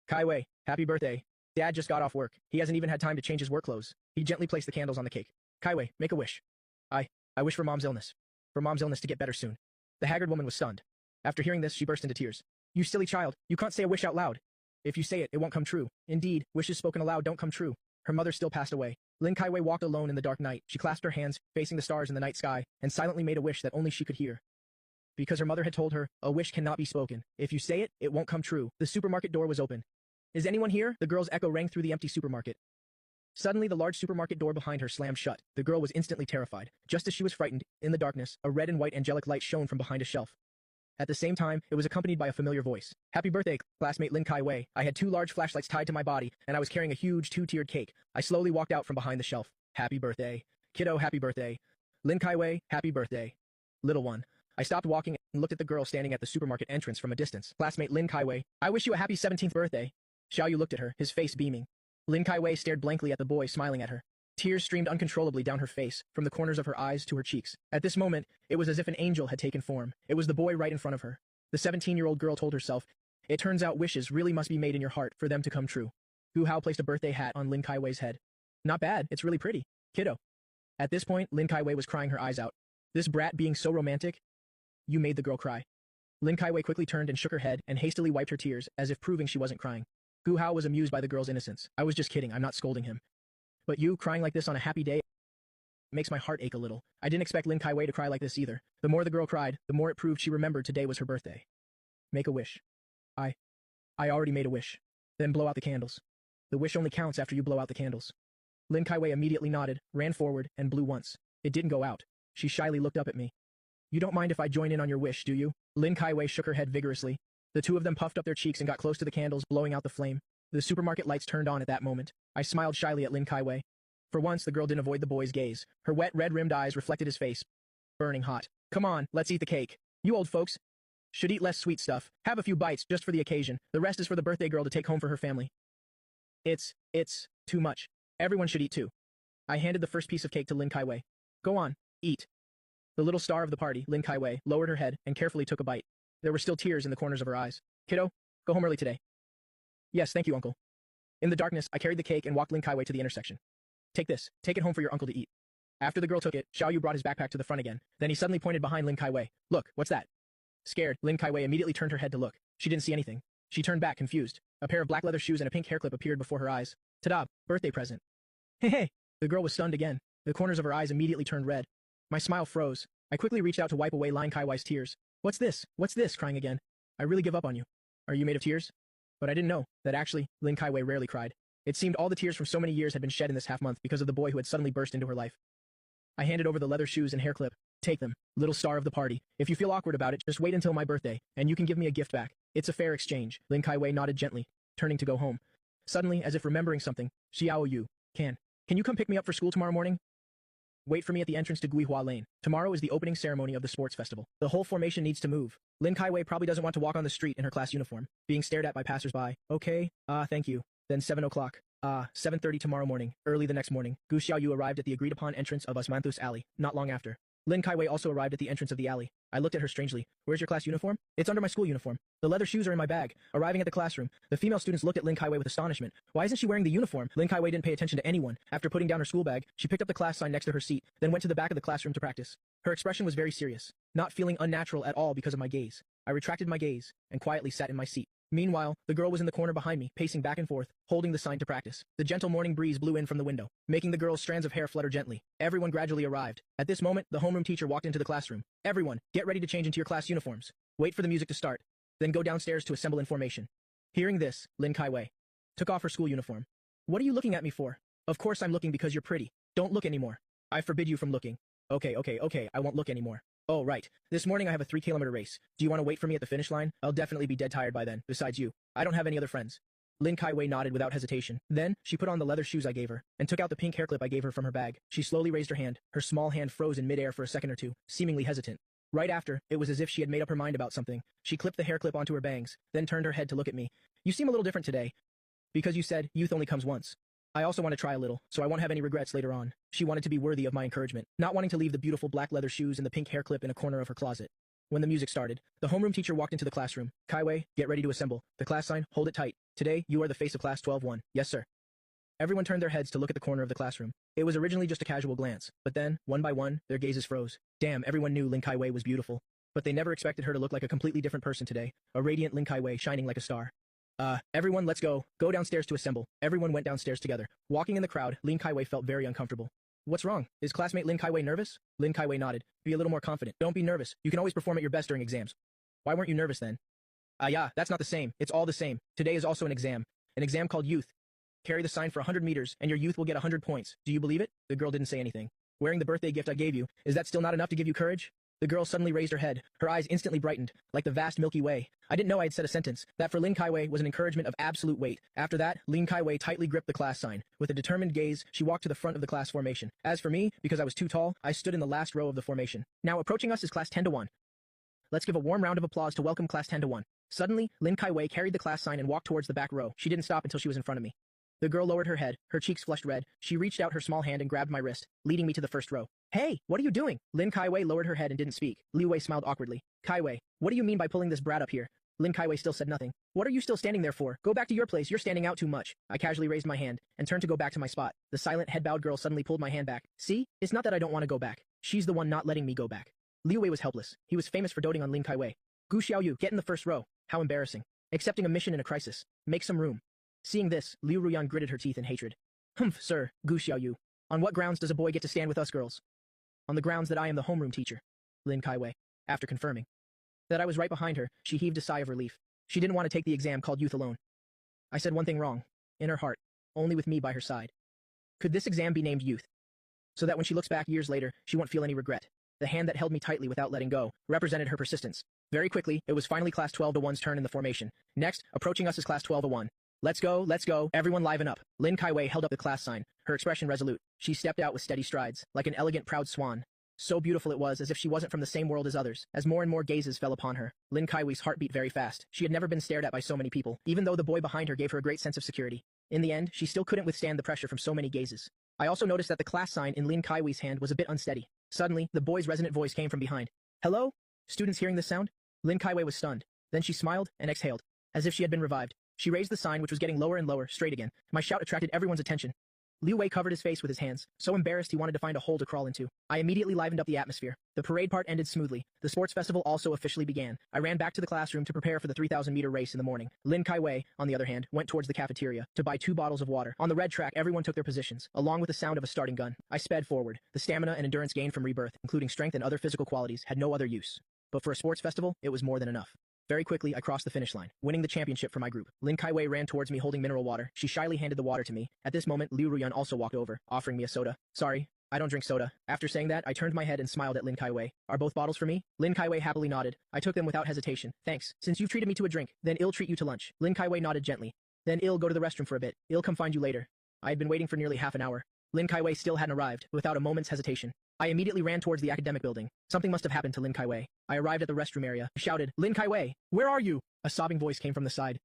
Kai-wei, happy birthday. Dad just got off work. He hasn't even had time to change his work clothes. He gently placed the candles on the cake. Kai-wei, make a wish. I wish for Mom's illness. For Mom's illness to get better soon. The haggard woman was stunned. After hearing this, she burst into tears. You silly child, you can't say a wish out loud. If you say it, it won't come true. Indeed, wishes spoken aloud don't come true. Her mother still passed away. Lin Kai-wei walked alone in the dark night. She clasped her hands, facing the stars in the night sky, and silently made a wish that only she could hear. Because her mother had told her, a wish cannot be spoken. If you say it, it won't come true. The supermarket door was open. Is anyone here? The girl's echo rang through the empty supermarket. Suddenly, the large supermarket door behind her slammed shut. The girl was instantly terrified. Just as she was frightened, in the darkness, a red and white angelic light shone from behind a shelf. At the same time, it was accompanied by a familiar voice. Happy birthday, classmate Lin Kai-wei. I had 2 large flashlights tied to my body, and I was carrying a huge 2-tiered cake. I slowly walked out from behind the shelf. Happy birthday. Kiddo, happy birthday. Lin Kai-wei, happy birthday. Little one. I stopped walking and looked at the girl standing at the supermarket entrance from a distance. Classmate Lin Kai-wei, I wish you a happy 17th birthday. Xiao Yu looked at her, his face beaming. Lin Kai-wei stared blankly at the boy, smiling at her. Tears streamed uncontrollably down her face, from the corners of her eyes to her cheeks. At this moment, it was as if an angel had taken form. It was the boy right in front of her. The 17-year-old girl told herself, it turns out wishes really must be made in your heart for them to come true. Gu Hao placed a birthday hat on Lin Kai-wei's head. Not bad, it's really pretty. Kiddo. At this point, Lin Kai-wei was crying her eyes out. This brat being so romantic. You made the girl cry. Lin Kai-wei quickly turned and shook her head and hastily wiped her tears, as if proving she wasn't crying. Gu Hao was amused by the girl's innocence. I was just kidding, I'm not scolding him. But you, crying like this on a happy day, makes my heart ache a little. I didn't expect Lin Kai-wei to cry like this either. The more the girl cried, the more it proved she remembered today was her birthday. Make a wish. I already made a wish. Then blow out the candles. The wish only counts after you blow out the candles. Lin Kai-wei immediately nodded, ran forward, and blew once. It didn't go out. She shyly looked up at me. You don't mind if I join in on your wish, do you? Lin Kai-wei shook her head vigorously. The two of them puffed up their cheeks and got close to the candles, blowing out the flame. The supermarket lights turned on at that moment. I smiled shyly at Lin Kai-wei. For once, the girl didn't avoid the boy's gaze. Her wet, red-rimmed eyes reflected his face. Burning hot. Come on, let's eat the cake. You old folks should eat less sweet stuff. Have a few bites, just for the occasion. The rest is for the birthday girl to take home for her family. It's too much. Everyone should eat too. I handed the first piece of cake to Lin Kai-wei. Go on, eat. The little star of the party, Lin Kai-wei, lowered her head and carefully took a bite. There were still tears in the corners of her eyes. Kiddo, go home early today. Yes, thank you, uncle. In the darkness, I carried the cake and walked Lin Kai-wei to the intersection. Take this. Take it home for your uncle to eat. After the girl took it, Xiao Yu brought his backpack to the front again. Then he suddenly pointed behind Lin Kai-wei. Look, what's that? Scared, Lin Kai-wei immediately turned her head to look. She didn't see anything. She turned back, confused. A pair of black leather shoes and a pink hair clip appeared before her eyes. Ta-da, birthday present. Hey! The girl was stunned again. The corners of her eyes immediately turned red. My smile froze. I quickly reached out to wipe away Lin Kai-wei's tears. What's this? What's this? Crying again. I really give up on you. Are you made of tears? But I didn't know that actually, Lin Kai-wei rarely cried. It seemed all the tears from so many years had been shed in this half-month because of the boy who had suddenly burst into her life. I handed over the leather shoes and hair clip. Take them, little star of the party. If you feel awkward about it, just wait until my birthday, and you can give me a gift back. It's a fair exchange. Lin Kai-wei nodded gently, turning to go home. Suddenly, as if remembering something, Xiao Yu, can you come pick me up for school tomorrow morning? Wait for me at the entrance to Guihua Lane. Tomorrow is the opening ceremony of the sports festival. The whole formation needs to move. Lin Kaiwei probably doesn't want to walk on the street in her class uniform, being stared at by passersby. Okay, thank you. Then 7 o'clock. 7:30 tomorrow morning. Early the next morning, Gu Xiaoyu arrived at the agreed-upon entrance of Usmanthus Alley. Not long after, Lin Kaiwei also arrived at the entrance of the alley. I looked at her strangely. Where's your class uniform? It's under my school uniform. The leather shoes are in my bag. Arriving at the classroom, the female students looked at Lin Kaiwei with astonishment. Why isn't she wearing the uniform? Lin Kaiwei didn't pay attention to anyone. After putting down her school bag, she picked up the class sign next to her seat, then went to the back of the classroom to practice. Her expression was very serious, not feeling unnatural at all because of my gaze. I retracted my gaze and quietly sat in my seat. Meanwhile, the girl was in the corner behind me, pacing back and forth, holding the sign to practice. The gentle morning breeze blew in from the window, making the girl's strands of hair flutter gently. Everyone gradually arrived. At this moment, the homeroom teacher walked into the classroom. Everyone, get ready to change into your class uniforms. Wait for the music to start. Then go downstairs to assemble in formation. Hearing this, Lin Kaiwei took off her school uniform. What are you looking at me for? Of course I'm looking because you're pretty. Don't look anymore. I forbid you from looking. Okay, I won't look anymore. Oh, right. This morning I have a 3-kilometer race. Do you want to wait for me at the finish line? I'll definitely be dead tired by then. Besides you, I don't have any other friends. Lin Kaiwei nodded without hesitation. Then, she put on the leather shoes I gave her, and took out the pink hair clip I gave her from her bag. She slowly raised her hand. Her small hand froze in midair for a second or two, seemingly hesitant. Right after, it was as if she had made up her mind about something. She clipped the hair clip onto her bangs, then turned her head to look at me. You seem a little different today. Because you said, youth only comes once. I also want to try a little, so I won't have any regrets later on. She wanted to be worthy of my encouragement, not wanting to leave the beautiful black leather shoes and the pink hair clip in a corner of her closet. When the music started, the homeroom teacher walked into the classroom. Kaiwei, get ready to assemble. The class sign, hold it tight. Today, you are the face of class 12-1. Yes, sir. Everyone turned their heads to look at the corner of the classroom. It was originally just a casual glance, but then, one by one, their gazes froze. Damn, everyone knew Lin Kaiwei was beautiful. But they never expected her to look like a completely different person today. A radiant Lin Kaiwei shining like a star. Everyone, let's go. Go downstairs to assemble. Everyone went downstairs together. Walking in the crowd, Lin Kaiwei felt very uncomfortable. What's wrong? Is classmate Lin Kaiwei nervous? Lin Kaiwei nodded. Be a little more confident. Don't be nervous. You can always perform at your best during exams. Why weren't you nervous then? Yeah, that's not the same. It's all the same. Today is also an exam. An exam called youth. Carry the sign for 100 meters, and your youth will get 100 points. Do you believe it? The girl didn't say anything. Wearing the birthday gift I gave you, is that still not enough to give you courage? The girl suddenly raised her head. Her eyes instantly brightened, like the vast Milky Way. I didn't know I had said a sentence. That for Lin Kaiwei was an encouragement of absolute weight. After that, Lin Kaiwei tightly gripped the class sign. With a determined gaze, she walked to the front of the class formation. As for me, because I was too tall, I stood in the last row of the formation. Now approaching us is class 10-1. Let's give a warm round of applause to welcome class 10-1. Suddenly, Lin Kaiwei carried the class sign and walked towards the back row. She didn't stop until she was in front of me. The girl lowered her head, her cheeks flushed red. She reached out her small hand and grabbed my wrist, leading me to the first row. Hey, what are you doing? Lin Kaiwei lowered her head and didn't speak. Liu Wei smiled awkwardly. Kaiwei, what do you mean by pulling this brat up here? Lin Kaiwei still said nothing. What are you still standing there for? Go back to your place, you're standing out too much. I casually raised my hand, and turned to go back to my spot. The silent, head-bowed girl suddenly pulled my hand back. See? It's not that I don't want to go back. She's the one not letting me go back. Liu Wei was helpless. He was famous for doting on Lin Kaiwei. Gu Xiaoyu, get in the first row. How embarrassing. Accepting a mission in a crisis. Make some room. Seeing this, Liu Ruyan gritted her teeth in hatred. Humph, sir, Gu Xiaoyu. On what grounds does a boy get to stand with us girls? On the grounds that I am the homeroom teacher. Lin Kaiwei. After confirming that I was right behind her, she heaved a sigh of relief. She didn't want to take the exam called youth alone. I said one thing wrong. In her heart. Only with me by her side. Could this exam be named youth? So that when she looks back years later, she won't feel any regret. The hand that held me tightly without letting go represented her persistence. Very quickly, it was finally class 12-1's turn in the formation. Next, approaching us is class 12-1. Let's go, everyone liven up. Lin Kaiwei held up the class sign, her expression resolute. She stepped out with steady strides, like an elegant proud swan. So beautiful it was, as if she wasn't from the same world as others. As more and more gazes fell upon her, Lin Kaiwei's heart beat very fast. She had never been stared at by so many people, even though the boy behind her gave her a great sense of security. In the end, she still couldn't withstand the pressure from so many gazes. I also noticed that the class sign in Lin Kaiwei's hand was a bit unsteady. Suddenly, the boy's resonant voice came from behind. Hello? Students hearing this sound? Lin Kaiwei was stunned. Then she smiled and exhaled, as if she had been revived. She raised the sign, which was getting lower and lower, straight again. My shout attracted everyone's attention. Liu Wei covered his face with his hands, so embarrassed he wanted to find a hole to crawl into. I immediately livened up the atmosphere. The parade part ended smoothly. The sports festival also officially began. I ran back to the classroom to prepare for the 3,000-meter race in the morning. Lin Kaiwei, on the other hand, went towards the cafeteria to buy 2 bottles of water. On the red track, everyone took their positions, along with the sound of a starting gun. I sped forward. The stamina and endurance gained from rebirth, including strength and other physical qualities, had no other use. But for a sports festival, it was more than enough. Very quickly, I crossed the finish line, winning the championship for my group. Lin Kaiwei ran towards me holding mineral water. She shyly handed the water to me. At this moment, Liu Ruyan also walked over, offering me a soda. Sorry, I don't drink soda. After saying that, I turned my head and smiled at Lin Kaiwei. Are both bottles for me? Lin Kaiwei happily nodded. I took them without hesitation. Thanks. Since you've treated me to a drink, then I'll treat you to lunch. Lin Kaiwei nodded gently. Then I'll go to the restroom for a bit. I'll come find you later. I had been waiting for nearly half an hour. Lin Kaiwei still hadn't arrived. Without a moment's hesitation, I immediately ran towards the academic building. Something must have happened to Lin Kaiwei. I arrived at the restroom area, shouted, "Lin Kaiwei, where are you?" A sobbing voice came from the side.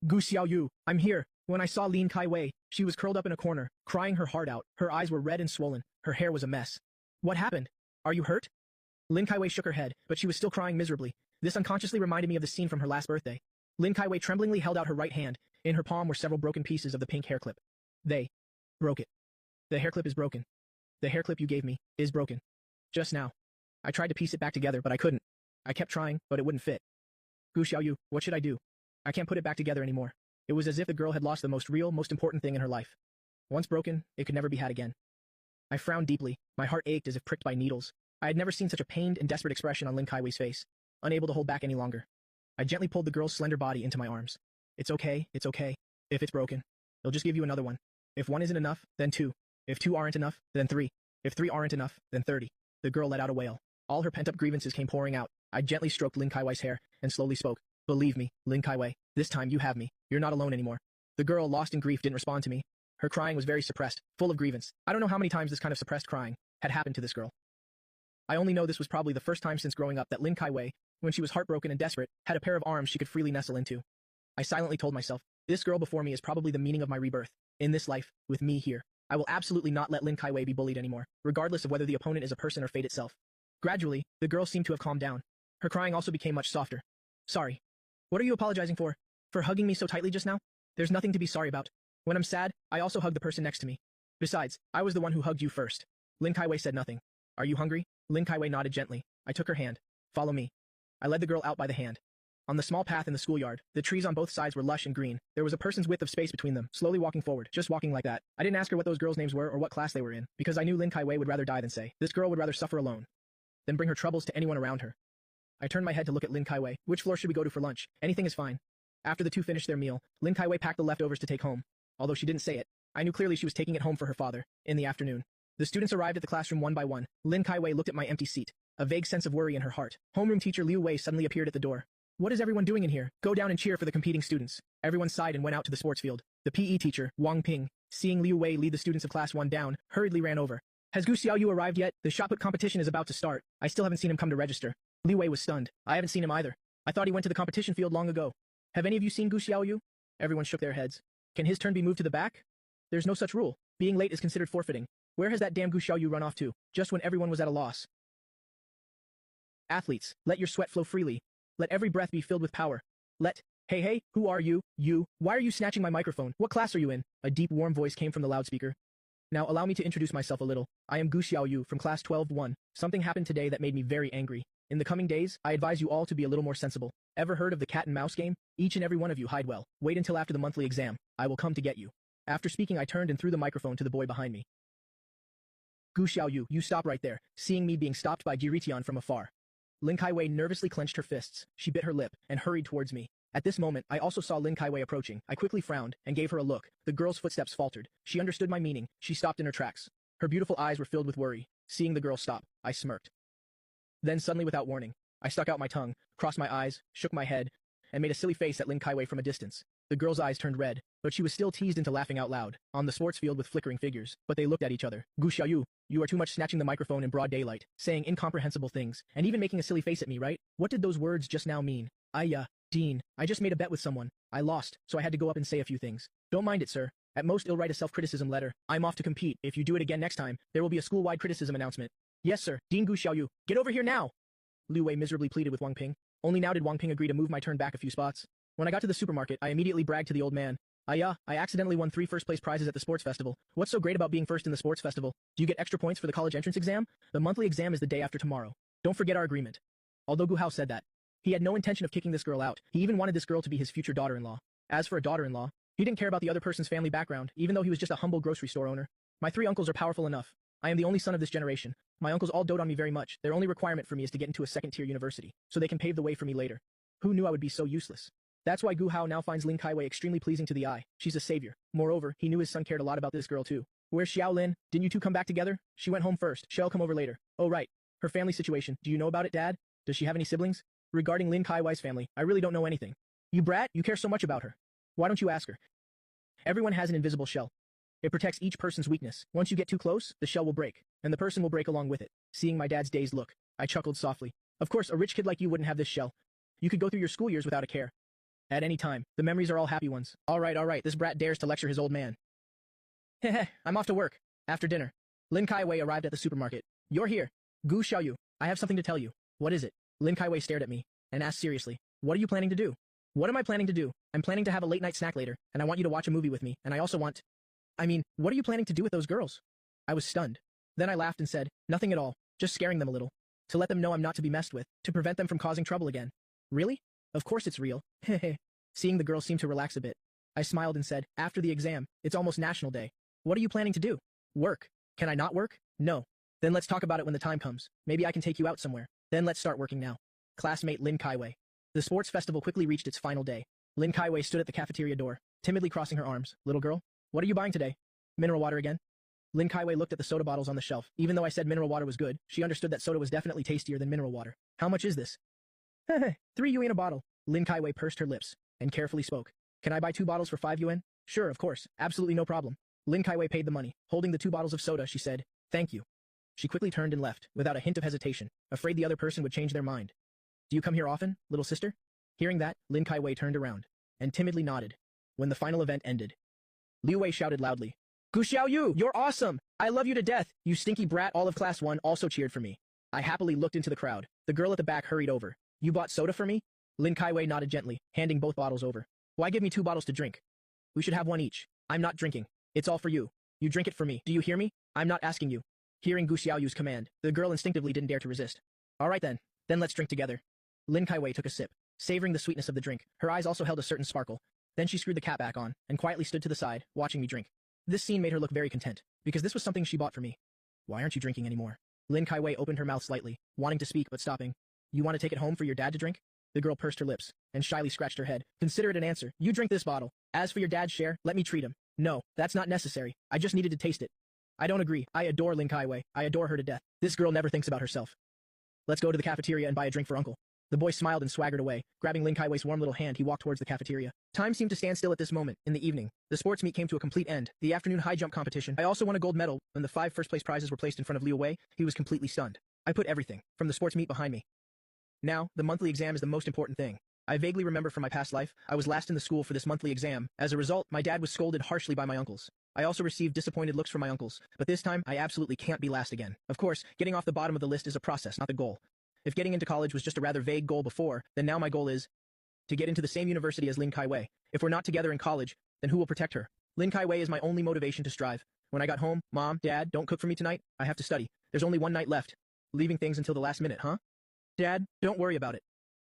"Gu Xiaoyu, I'm here." When I saw Lin Kaiwei, she was curled up in a corner, crying her heart out. Her eyes were red and swollen. Her hair was a mess. "What happened? Are you hurt?" Lin Kaiwei shook her head, but she was still crying miserably. This unconsciously reminded me of the scene from her last birthday. Lin Kaiwei tremblingly held out her right hand. In her palm were several broken pieces of the pink hair clip. They broke it. The hair clip is broken. The hair clip you gave me is broken. Just now. I tried to piece it back together, but I couldn't. I kept trying, but it wouldn't fit. Gu Xiaoyu, what should I do? I can't put it back together anymore. It was as if the girl had lost the most real, most important thing in her life. Once broken, it could never be had again. I frowned deeply. My heart ached as if pricked by needles. I had never seen such a pained and desperate expression on Lin Kaiwei's face. Unable to hold back any longer, I gently pulled the girl's slender body into my arms. It's okay, it's okay. If it's broken, they'll just give you another one. If one isn't enough, then two. If two aren't enough, then three. If three aren't enough, then 30. The girl let out a wail. All her pent-up grievances came pouring out. I gently stroked Lin Kaiwei's hair and slowly spoke. Believe me, Lin Kaiwei, this time you have me. You're not alone anymore. The girl, lost in grief, didn't respond to me. Her crying was very suppressed, full of grievance. I don't know how many times this kind of suppressed crying had happened to this girl. I only know this was probably the first time since growing up that Lin Kaiwei, when she was heartbroken and desperate, had a pair of arms she could freely nestle into. I silently told myself, this girl before me is probably the meaning of my rebirth. In this life, with me here, I will absolutely not let Lin Kaiwei be bullied anymore, regardless of whether the opponent is a person or fate itself. Gradually, the girl seemed to have calmed down. Her crying also became much softer. Sorry. What are you apologizing for? For hugging me so tightly just now? There's nothing to be sorry about. When I'm sad, I also hug the person next to me. Besides, I was the one who hugged you first. Lin Kaiwei said nothing. Are you hungry? Lin Kaiwei nodded gently. I took her hand. Follow me. I led the girl out by the hand. On the small path in the schoolyard, the trees on both sides were lush and green. There was a person's width of space between them, slowly walking forward, just walking like that. I didn't ask her what those girls' names were or what class they were in, because I knew Lin Kaiwei would rather die than say, this girl would rather suffer alone than bring her troubles to anyone around her. I turned my head to look at Lin Kaiwei. Which floor should we go to for lunch? Anything is fine. After the two finished their meal, Lin Kaiwei packed the leftovers to take home. Although she didn't say it, I knew clearly she was taking it home for her father, in the afternoon. The students arrived at the classroom one by one. Lin Kaiwei looked at my empty seat, a vague sense of worry in her heart. Homeroom teacher Liu Wei suddenly appeared at the door. What is everyone doing in here? Go down and cheer for the competing students. Everyone sighed and went out to the sports field. The PE teacher, Wang Ping, seeing Liu Wei lead the students of class 1 down, hurriedly ran over. Has Gu Xiaoyu arrived yet? The shot put competition is about to start. I still haven't seen him come to register. Liu Wei was stunned. I haven't seen him either. I thought he went to the competition field long ago. Have any of you seen Gu Xiaoyu? Everyone shook their heads. Can his turn be moved to the back? There's no such rule. Being late is considered forfeiting. Where has that damn Gu Xiaoyu run off to? Just when everyone was at a loss. Athletes, let your sweat flow freely. Let every breath be filled with power. Hey, who are you? Why are you snatching my microphone? What class are you in? A deep, warm voice came from the loudspeaker. Now allow me to introduce myself a little. I am Gu Xiaoyu from class 12-1. Something happened today that made me very angry. In the coming days, I advise you all to be a little more sensible. Ever heard of the cat and mouse game? Each and every one of you hide well. Wait until after the monthly exam. I will come to get you. After speaking, I turned and threw the microphone to the boy behind me. Gu Xiaoyu, you stop right there, seeing me being stopped by Jiritian from afar. Lin Kaiwei nervously clenched her fists. She bit her lip and hurried towards me. At this moment, I also saw Lin Kaiwei approaching. I quickly frowned and gave her a look. The girl's footsteps faltered. She understood my meaning. She stopped in her tracks. Her beautiful eyes were filled with worry. Seeing the girl stop, I smirked. Then suddenly, without warning, I stuck out my tongue, crossed my eyes, shook my head, and made a silly face at Lin Kaiwei from a distance. The girl's eyes turned red, but she was still teased into laughing out loud, on the sports field with flickering figures. But they looked at each other. Gu Xiaoyu, you are too much, snatching the microphone in broad daylight, saying incomprehensible things, and even making a silly face at me, right? What did those words just now mean? Dean, I just made a bet with someone. I lost, so I had to go up and say a few things. Don't mind it, sir. At most, I'll write a self-criticism letter. I'm off to compete. If you do it again next time, there will be a school-wide criticism announcement. Yes, sir. Dean Gu Xiaoyu, get over here now! Liu Wei miserably pleaded with Wang Ping. Only now did Wang Ping agree to move my turn back a few spots. When I got to the supermarket, I immediately bragged to the old man. I accidentally won 3 first-place prizes at the sports festival. What's so great about being first in the sports festival? Do you get extra points for the college entrance exam? The monthly exam is the day after tomorrow. Don't forget our agreement. Although Gu Hao said that, he had no intention of kicking this girl out. He even wanted this girl to be his future daughter-in-law. As for a daughter-in-law, he didn't care about the other person's family background, even though he was just a humble grocery store owner. My 3 uncles are powerful enough. I am the only son of this generation. My uncles all dote on me very much. Their only requirement for me is to get into a second-tier university, so they can pave the way for me later. Who knew I would be so useless? That's why Gu Hao now finds Lin Kaiwei extremely pleasing to the eye. She's a savior. Moreover, he knew his son cared a lot about this girl too. Where's Xiao Lin? Didn't you two come back together? She went home first. She'll come over later. Oh right. Her family situation. Do you know about it, Dad? Does she have any siblings? Regarding Lin Kaiwei's family, I really don't know anything. You brat, you care so much about her. Why don't you ask her? Everyone has an invisible shell. It protects each person's weakness. Once you get too close, the shell will break, and the person will break along with it. Seeing my dad's dazed look, I chuckled softly. Of course, a rich kid like you wouldn't have this shell. You could go through your school years without a care. At any time, the memories are all happy ones. All right, this brat dares to lecture his old man. Heh, I'm off to work. After dinner. Lin Kai-wei arrived at the supermarket. You're here. Gu Xiaoyu, I have something to tell you. What is it? Lin Kai-wei stared at me, and asked seriously, what are you planning to do? What am I planning to do? I'm planning to have a late-night snack later, and I want you to watch a movie with me, and I also want... what are you planning to do with those girls? I was stunned. Then I laughed and said, nothing at all, just scaring them a little. To let them know I'm not to be messed with, to prevent them from causing trouble again. Really? Of course it's real. Hehe. Seeing the girl seem to relax a bit, I smiled and said, after the exam, it's almost National Day. What are you planning to do? Work. Can I not work? No. Then let's talk about it when the time comes. Maybe I can take you out somewhere. Then let's start working now. Classmate Lin Kai-wei. The sports festival quickly reached its final day. Lin Kai-wei stood at the cafeteria door, timidly crossing her arms. Little girl, what are you buying today? Mineral water again? Lin Kai-wei looked at the soda bottles on the shelf. Even though I said mineral water was good, she understood that soda was definitely tastier than mineral water. How much is this? 3 yuan a bottle. Lin Kai-wei pursed her lips and carefully spoke. Can I buy 2 bottles for 5 yuan? Sure, of course. Absolutely no problem. Lin Kai-wei paid the money. Holding the 2 bottles of soda, she said, thank you. She quickly turned and left, without a hint of hesitation, afraid the other person would change their mind. Do you come here often, little sister? Hearing that, Lin Kai-wei turned around, and timidly nodded. When the final event ended, Liu Wei shouted loudly, Gu Xiaoyu, you're awesome! I love you to death! You stinky brat! All of Class 1 also cheered for me. I happily looked into the crowd. The girl at the back hurried over. You bought soda for me? Lin Kai-wei nodded gently, handing both bottles over. Why give me 2 bottles to drink? We should have 1 each. I'm not drinking. It's all for you. You drink it for me. Do you hear me? I'm not asking you. Hearing Gu Xiaoyu's command, the girl instinctively didn't dare to resist. All right then. Then let's drink together. Lin Kai-wei took a sip, savoring the sweetness of the drink. Her eyes also held a certain sparkle. Then she screwed the cap back on, and quietly stood to the side, watching me drink. This scene made her look very content, because this was something she bought for me. Why aren't you drinking anymore? Lin Kai-wei opened her mouth slightly, wanting to speak but stopping. You want to take it home for your dad to drink? The girl pursed her lips, and shyly scratched her head. Consider it an answer. You drink this bottle. As for your dad's share, let me treat him. No, that's not necessary. I just needed to taste it. I don't agree. I adore Lin Kai-wei. I adore her to death. This girl never thinks about herself. Let's go to the cafeteria and buy a drink for Uncle. The boy smiled and swaggered away. Grabbing Lin Kai-wei's warm little hand, he walked towards the cafeteria. Time seemed to stand still at this moment. In the evening, the sports meet came to a complete end. The afternoon high jump competition. I also won a gold medal. When the 5 first-place prizes were placed in front of Liu Wei, he was completely stunned. I put everything from the sports meet behind me. Now, the monthly exam is the most important thing. I vaguely remember from my past life, I was last in the school for this monthly exam. As a result, my dad was scolded harshly by my uncles. I also received disappointed looks from my uncles, but this time, I absolutely can't be last again. Of course, getting off the bottom of the list is a process, not the goal. If getting into college was just a rather vague goal before, then now my goal is to get into the same university as Lin Kai-wei. If we're not together in college, then who will protect her? Lin Kai-wei is my only motivation to strive. When I got home, Mom, Dad, don't cook for me tonight. I have to study. There's only 1 night left. Leaving things until the last minute, huh? Dad, don't worry about it.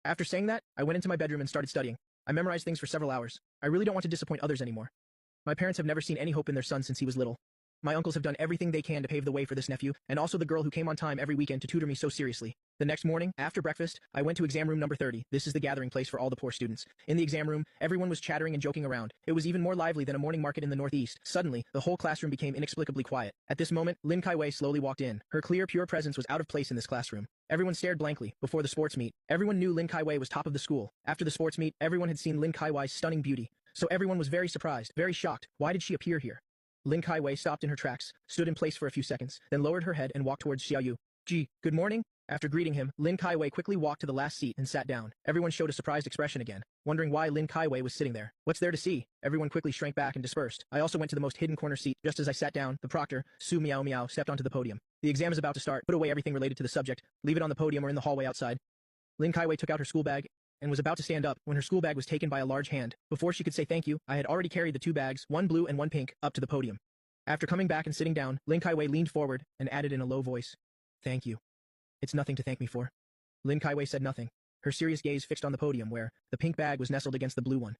After saying that, I went into my bedroom and started studying. I memorized things for several hours. I really don't want to disappoint others anymore. My parents have never seen any hope in their son since he was little. My uncles have done everything they can to pave the way for this nephew, and also the girl who came on time every weekend to tutor me so seriously. The next morning, after breakfast, I went to exam room number 30. This is the gathering place for all the poor students. In the exam room, everyone was chattering and joking around. It was even more lively than a morning market in the northeast. Suddenly, the whole classroom became inexplicably quiet. At this moment, Lin Kai-wei slowly walked in. Her clear, pure presence was out of place in this classroom. Everyone stared blankly. Before the sports meet, everyone knew Lin Kai-wei was top of the school. After the sports meet, everyone had seen Lin Kai-wei's stunning beauty. So everyone was very surprised, very shocked. Why did she appear here? Lin Kai-wei stopped in her tracks, stood in place for a few seconds, then lowered her head and walked towards Xiaoyu. Gee, good morning? After greeting him, Lin Kai-wei quickly walked to the last seat and sat down. Everyone showed a surprised expression again, wondering why Lin Kai-wei was sitting there. What's there to see? Everyone quickly shrank back and dispersed. I also went to the most hidden corner seat. Just as I sat down, the proctor, Su Miao Miao, stepped onto the podium. The exam is about to start. Put away everything related to the subject. Leave it on the podium or in the hallway outside. Lin Kai-wei took out her school bag and was about to stand up when her school bag was taken by a large hand. Before she could say thank you, I had already carried the 2 bags, 1 blue and 1 pink, up to the podium. After coming back and sitting down, Lin Kai-wei leaned forward and added in a low voice, "Thank you. It's nothing to thank me for." Lin Kai-wei said nothing, her serious gaze fixed on the podium where the pink bag was nestled against the blue one.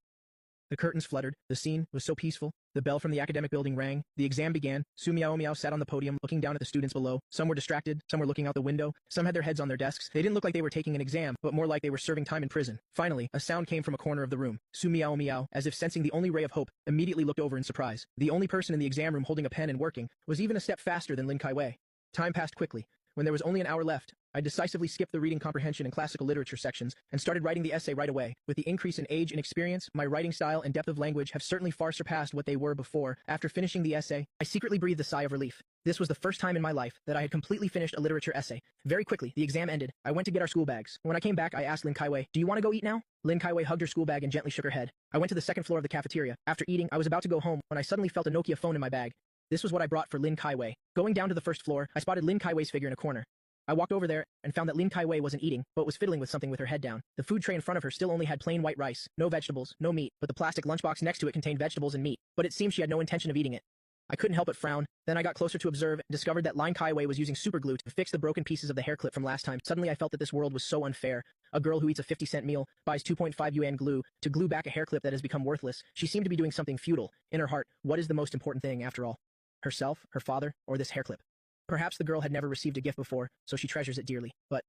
The curtains fluttered, the scene was so peaceful, the bell from the academic building rang, the exam began. Su Miao Miao sat on the podium looking down at the students below. Some were distracted, some were looking out the window, some had their heads on their desks. They didn't look like they were taking an exam, but more like they were serving time in prison. Finally, a sound came from a corner of the room. Su Miao Miao, as if sensing the only ray of hope, immediately looked over in surprise. The only person in the exam room holding a pen and working was even a step faster than Lin Kai-wei. Time passed quickly. When there was only an hour left, I decisively skipped the reading comprehension and classical literature sections and started writing the essay right away. With the increase in age and experience, my writing style and depth of language have certainly far surpassed what they were before. After finishing the essay, I secretly breathed a sigh of relief. This was the first time in my life that I had completely finished a literature essay. Very quickly, the exam ended. I went to get our school bags. When I came back, I asked Lin Kaiwei, "Do you want to go eat now?" Lin Kaiwei hugged her school bag and gently shook her head. I went to the second floor of the cafeteria. After eating, I was about to go home when I suddenly felt a Nokia phone in my bag. This was what I brought for Lin Kaiwei. Going down to the first floor, I spotted Lin Kaiwei's figure in a corner. I walked over there and found that Lin Kaiwei wasn't eating, but was fiddling with something with her head down. The food tray in front of her still only had plain white rice, no vegetables, no meat, but the plastic lunchbox next to it contained vegetables and meat. But it seemed she had no intention of eating it. I couldn't help but frown. Then I got closer to observe and discovered that Lin Kaiwei was using superglue to fix the broken pieces of the hair clip from last time. Suddenly I felt that this world was so unfair. A girl who eats a 50-cent meal buys 2.5 yuan glue to glue back a hair clip that has become worthless. She seemed to be doing something futile. In her heart, what is the most important thing after all? Herself, her father, or this hair clip? Perhaps the girl had never received a gift before, so she treasures it dearly. But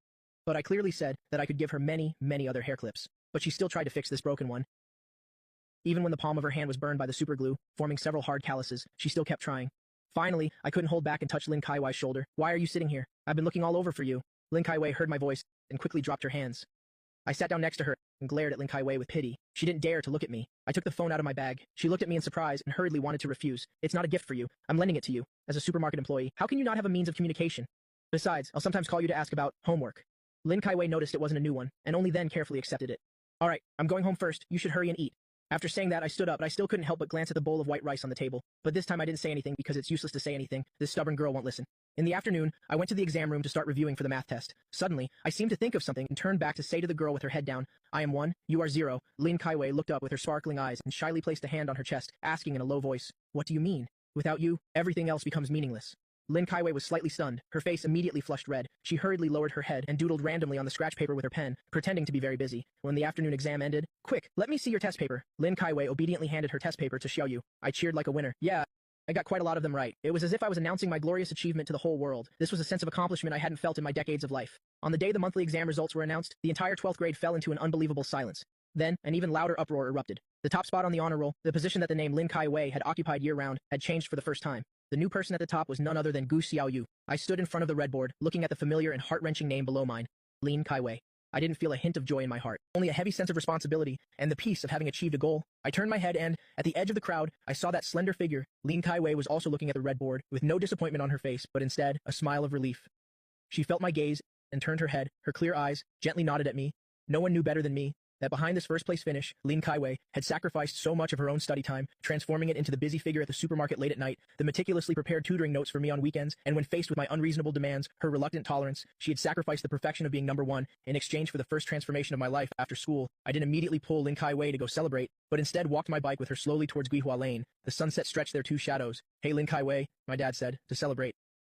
I clearly said that I could give her many, many other hair clips. But she still tried to fix this broken one. Even when the palm of her hand was burned by the superglue, forming several hard calluses, she still kept trying. Finally, I couldn't hold back and touched Lin Kaiwei's shoulder. "Why are you sitting here? I've been looking all over for you." Lin Kaiwei heard my voice and quickly dropped her hands. I sat down next to her and glared at Lin Kaiwei with pity. She didn't dare to look at me. I took the phone out of my bag. She looked at me in surprise and hurriedly wanted to refuse. "It's not a gift for you. I'm lending it to you. As a supermarket employee, how can you not have a means of communication? Besides, I'll sometimes call you to ask about homework." Lin Kaiwei noticed it wasn't a new one, and only then carefully accepted it. "All right, I'm going home first. You should hurry and eat." After saying that, I stood up, but I still couldn't help but glance at the bowl of white rice on the table. But this time I didn't say anything because it's useless to say anything. This stubborn girl won't listen. In the afternoon, I went to the exam room to start reviewing for the math test. Suddenly, I seemed to think of something and turned back to say to the girl with her head down, "I am 1, you are 0. Lin Kaiwei looked up with her sparkling eyes and shyly placed a hand on her chest, asking in a low voice, "What do you mean? Without you, everything else becomes meaningless." Lin Kaiwei was slightly stunned. Her face immediately flushed red. She hurriedly lowered her head and doodled randomly on the scratch paper with her pen, pretending to be very busy. When the afternoon exam ended, "Quick, let me see your test paper." Lin Kaiwei obediently handed her test paper to Xiaoyu. I cheered like a winner. Yeah, I got quite a lot of them right. It was as if I was announcing my glorious achievement to the whole world. This was a sense of accomplishment I hadn't felt in my decades of life. On the day the monthly exam results were announced, the entire 12th grade fell into an unbelievable silence. Then, an even louder uproar erupted. The top spot on the honor roll, the position that the name Lin Kaiwei had occupied year-round, had changed for the first time. The new person at the top was none other than Gu Xiaoyu. I stood in front of the red board, looking at the familiar and heart-wrenching name below mine, Lin Kaiwei. I didn't feel a hint of joy in my heart, only a heavy sense of responsibility and the peace of having achieved a goal. I turned my head and, at the edge of the crowd, I saw that slender figure. Lin Kaiwei was also looking at the red board, with no disappointment on her face, but instead, a smile of relief. She felt my gaze and turned her head. Her clear eyes gently nodded at me. No one knew better than me that behind this first-place finish, Lin Kaiwei had sacrificed so much of her own study time, transforming it into the busy figure at the supermarket late at night, the meticulously prepared tutoring notes for me on weekends, and when faced with my unreasonable demands, her reluctant tolerance, she had sacrificed the perfection of being number 1 in exchange for the first transformation of my life. After school, I didn't immediately pull Lin Kaiwei to go celebrate, but instead walked my bike with her slowly towards Guihua Lane. The sunset stretched their two shadows. "Hey Lin Kaiwei," my dad said, to celebrate.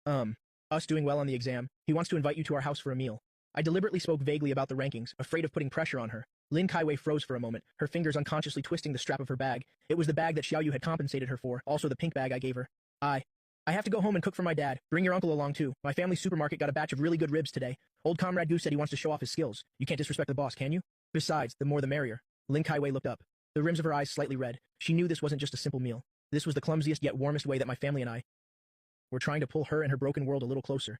Us doing well on the exam. He wants to invite you to our house for a meal." I deliberately spoke vaguely about the rankings, afraid of putting pressure on her. Lin Kaiwei froze for a moment, her fingers unconsciously twisting the strap of her bag. It was the bag that Xiaoyu had compensated her for, also the pink bag I gave her. I have to go home and cook for my dad. Bring your uncle along too. My family supermarket got a batch of really good ribs today. Old comrade Gu said he wants to show off his skills. You can't disrespect the boss, can you? Besides, the more the merrier. Lin Kaiwei looked up, the rims of her eyes slightly red. She knew this wasn't just a simple meal. This was the clumsiest yet warmest way that my family and I were trying to pull her and her broken world a little closer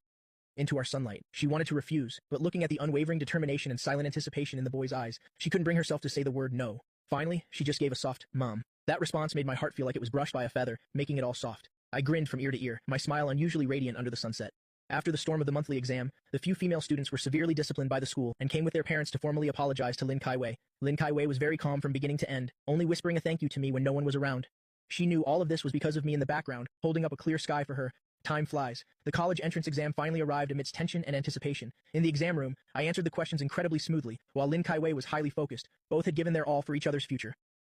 into our sunlight. She wanted to refuse, but looking at the unwavering determination and silent anticipation in the boy's eyes, she couldn't bring herself to say the word no. Finally, she just gave a soft, "Mom." That response made my heart feel like it was brushed by a feather, making it all soft. I grinned from ear to ear, my smile unusually radiant under the sunset. After the storm of the monthly exam, the few female students were severely disciplined by the school and came with their parents to formally apologize to Lin Kaiwei. Lin Kaiwei was very calm from beginning to end, only whispering a thank you to me when no one was around. She knew all of this was because of me in the background, holding up a clear sky for her. Time flies. The college entrance exam finally arrived amidst tension and anticipation. In the exam room, I answered the questions incredibly smoothly, while Lin Kaiwei was highly focused. Both had given their all for each other's future.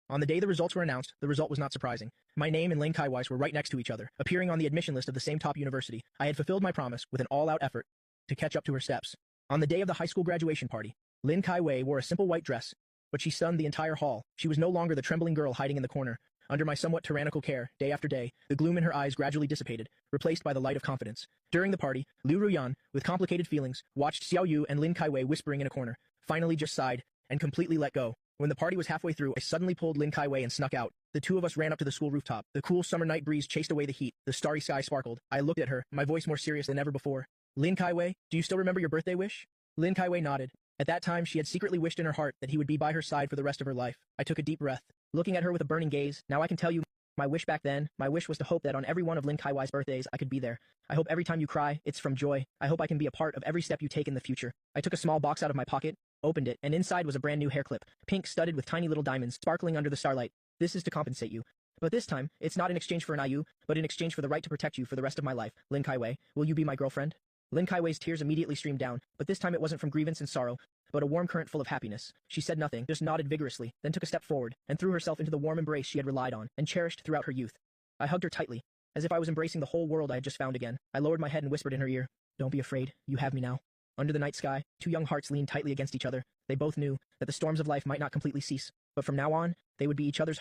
On the day the results were announced, the result was not surprising. My name and Lin Kaiwei's were right next to each other, appearing on the admission list of the same top university. I had fulfilled my promise with an all-out effort to catch up to her steps. On the day of the high school graduation party, Lin Kaiwei wore a simple white dress, but she stunned the entire hall. She was no longer the trembling girl hiding in the corner. Under my somewhat tyrannical care, day after day, the gloom in her eyes gradually dissipated, replaced by the light of confidence. During the party, Liu Ruyan, with complicated feelings, watched Xiaoyu and Lin Kaiwei whispering in a corner, finally just sighed, and completely let go. When the party was halfway through, I suddenly pulled Lin Kaiwei and snuck out. The two of us ran up to the school rooftop. The cool summer night breeze chased away the heat. The starry sky sparkled. I looked at her, my voice more serious than ever before. Lin Kaiwei, do you still remember your birthday wish? Lin Kaiwei nodded. At that time, she had secretly wished in her heart that he would be by her side for the rest of her life. I took a deep breath, looking at her with a burning gaze. Now I can tell you, my wish back then, my wish was to hope that on every one of Lin Kaiwei's birthdays I could be there. I hope every time you cry, it's from joy. I hope I can be a part of every step you take in the future. I took a small box out of my pocket, opened it, and inside was a brand new hair clip, pink studded with tiny little diamonds sparkling under the starlight. This is to compensate you. But this time, it's not in exchange for an IU, but in exchange for the right to protect you for the rest of my life. Lin Kaiwei, will you be my girlfriend? Lin Kaiwei's tears immediately streamed down, but this time it wasn't from grievance and sorrow, but a warm current full of happiness. She said nothing, just nodded vigorously, then took a step forward, and threw herself into the warm embrace she had relied on and cherished throughout her youth. I hugged her tightly, as if I was embracing the whole world I had just found again. I lowered my head and whispered in her ear, "Don't be afraid, you have me now." Under the night sky, two young hearts leaned tightly against each other. They both knew that the storms of life might not completely cease, but from now on, they would be each other's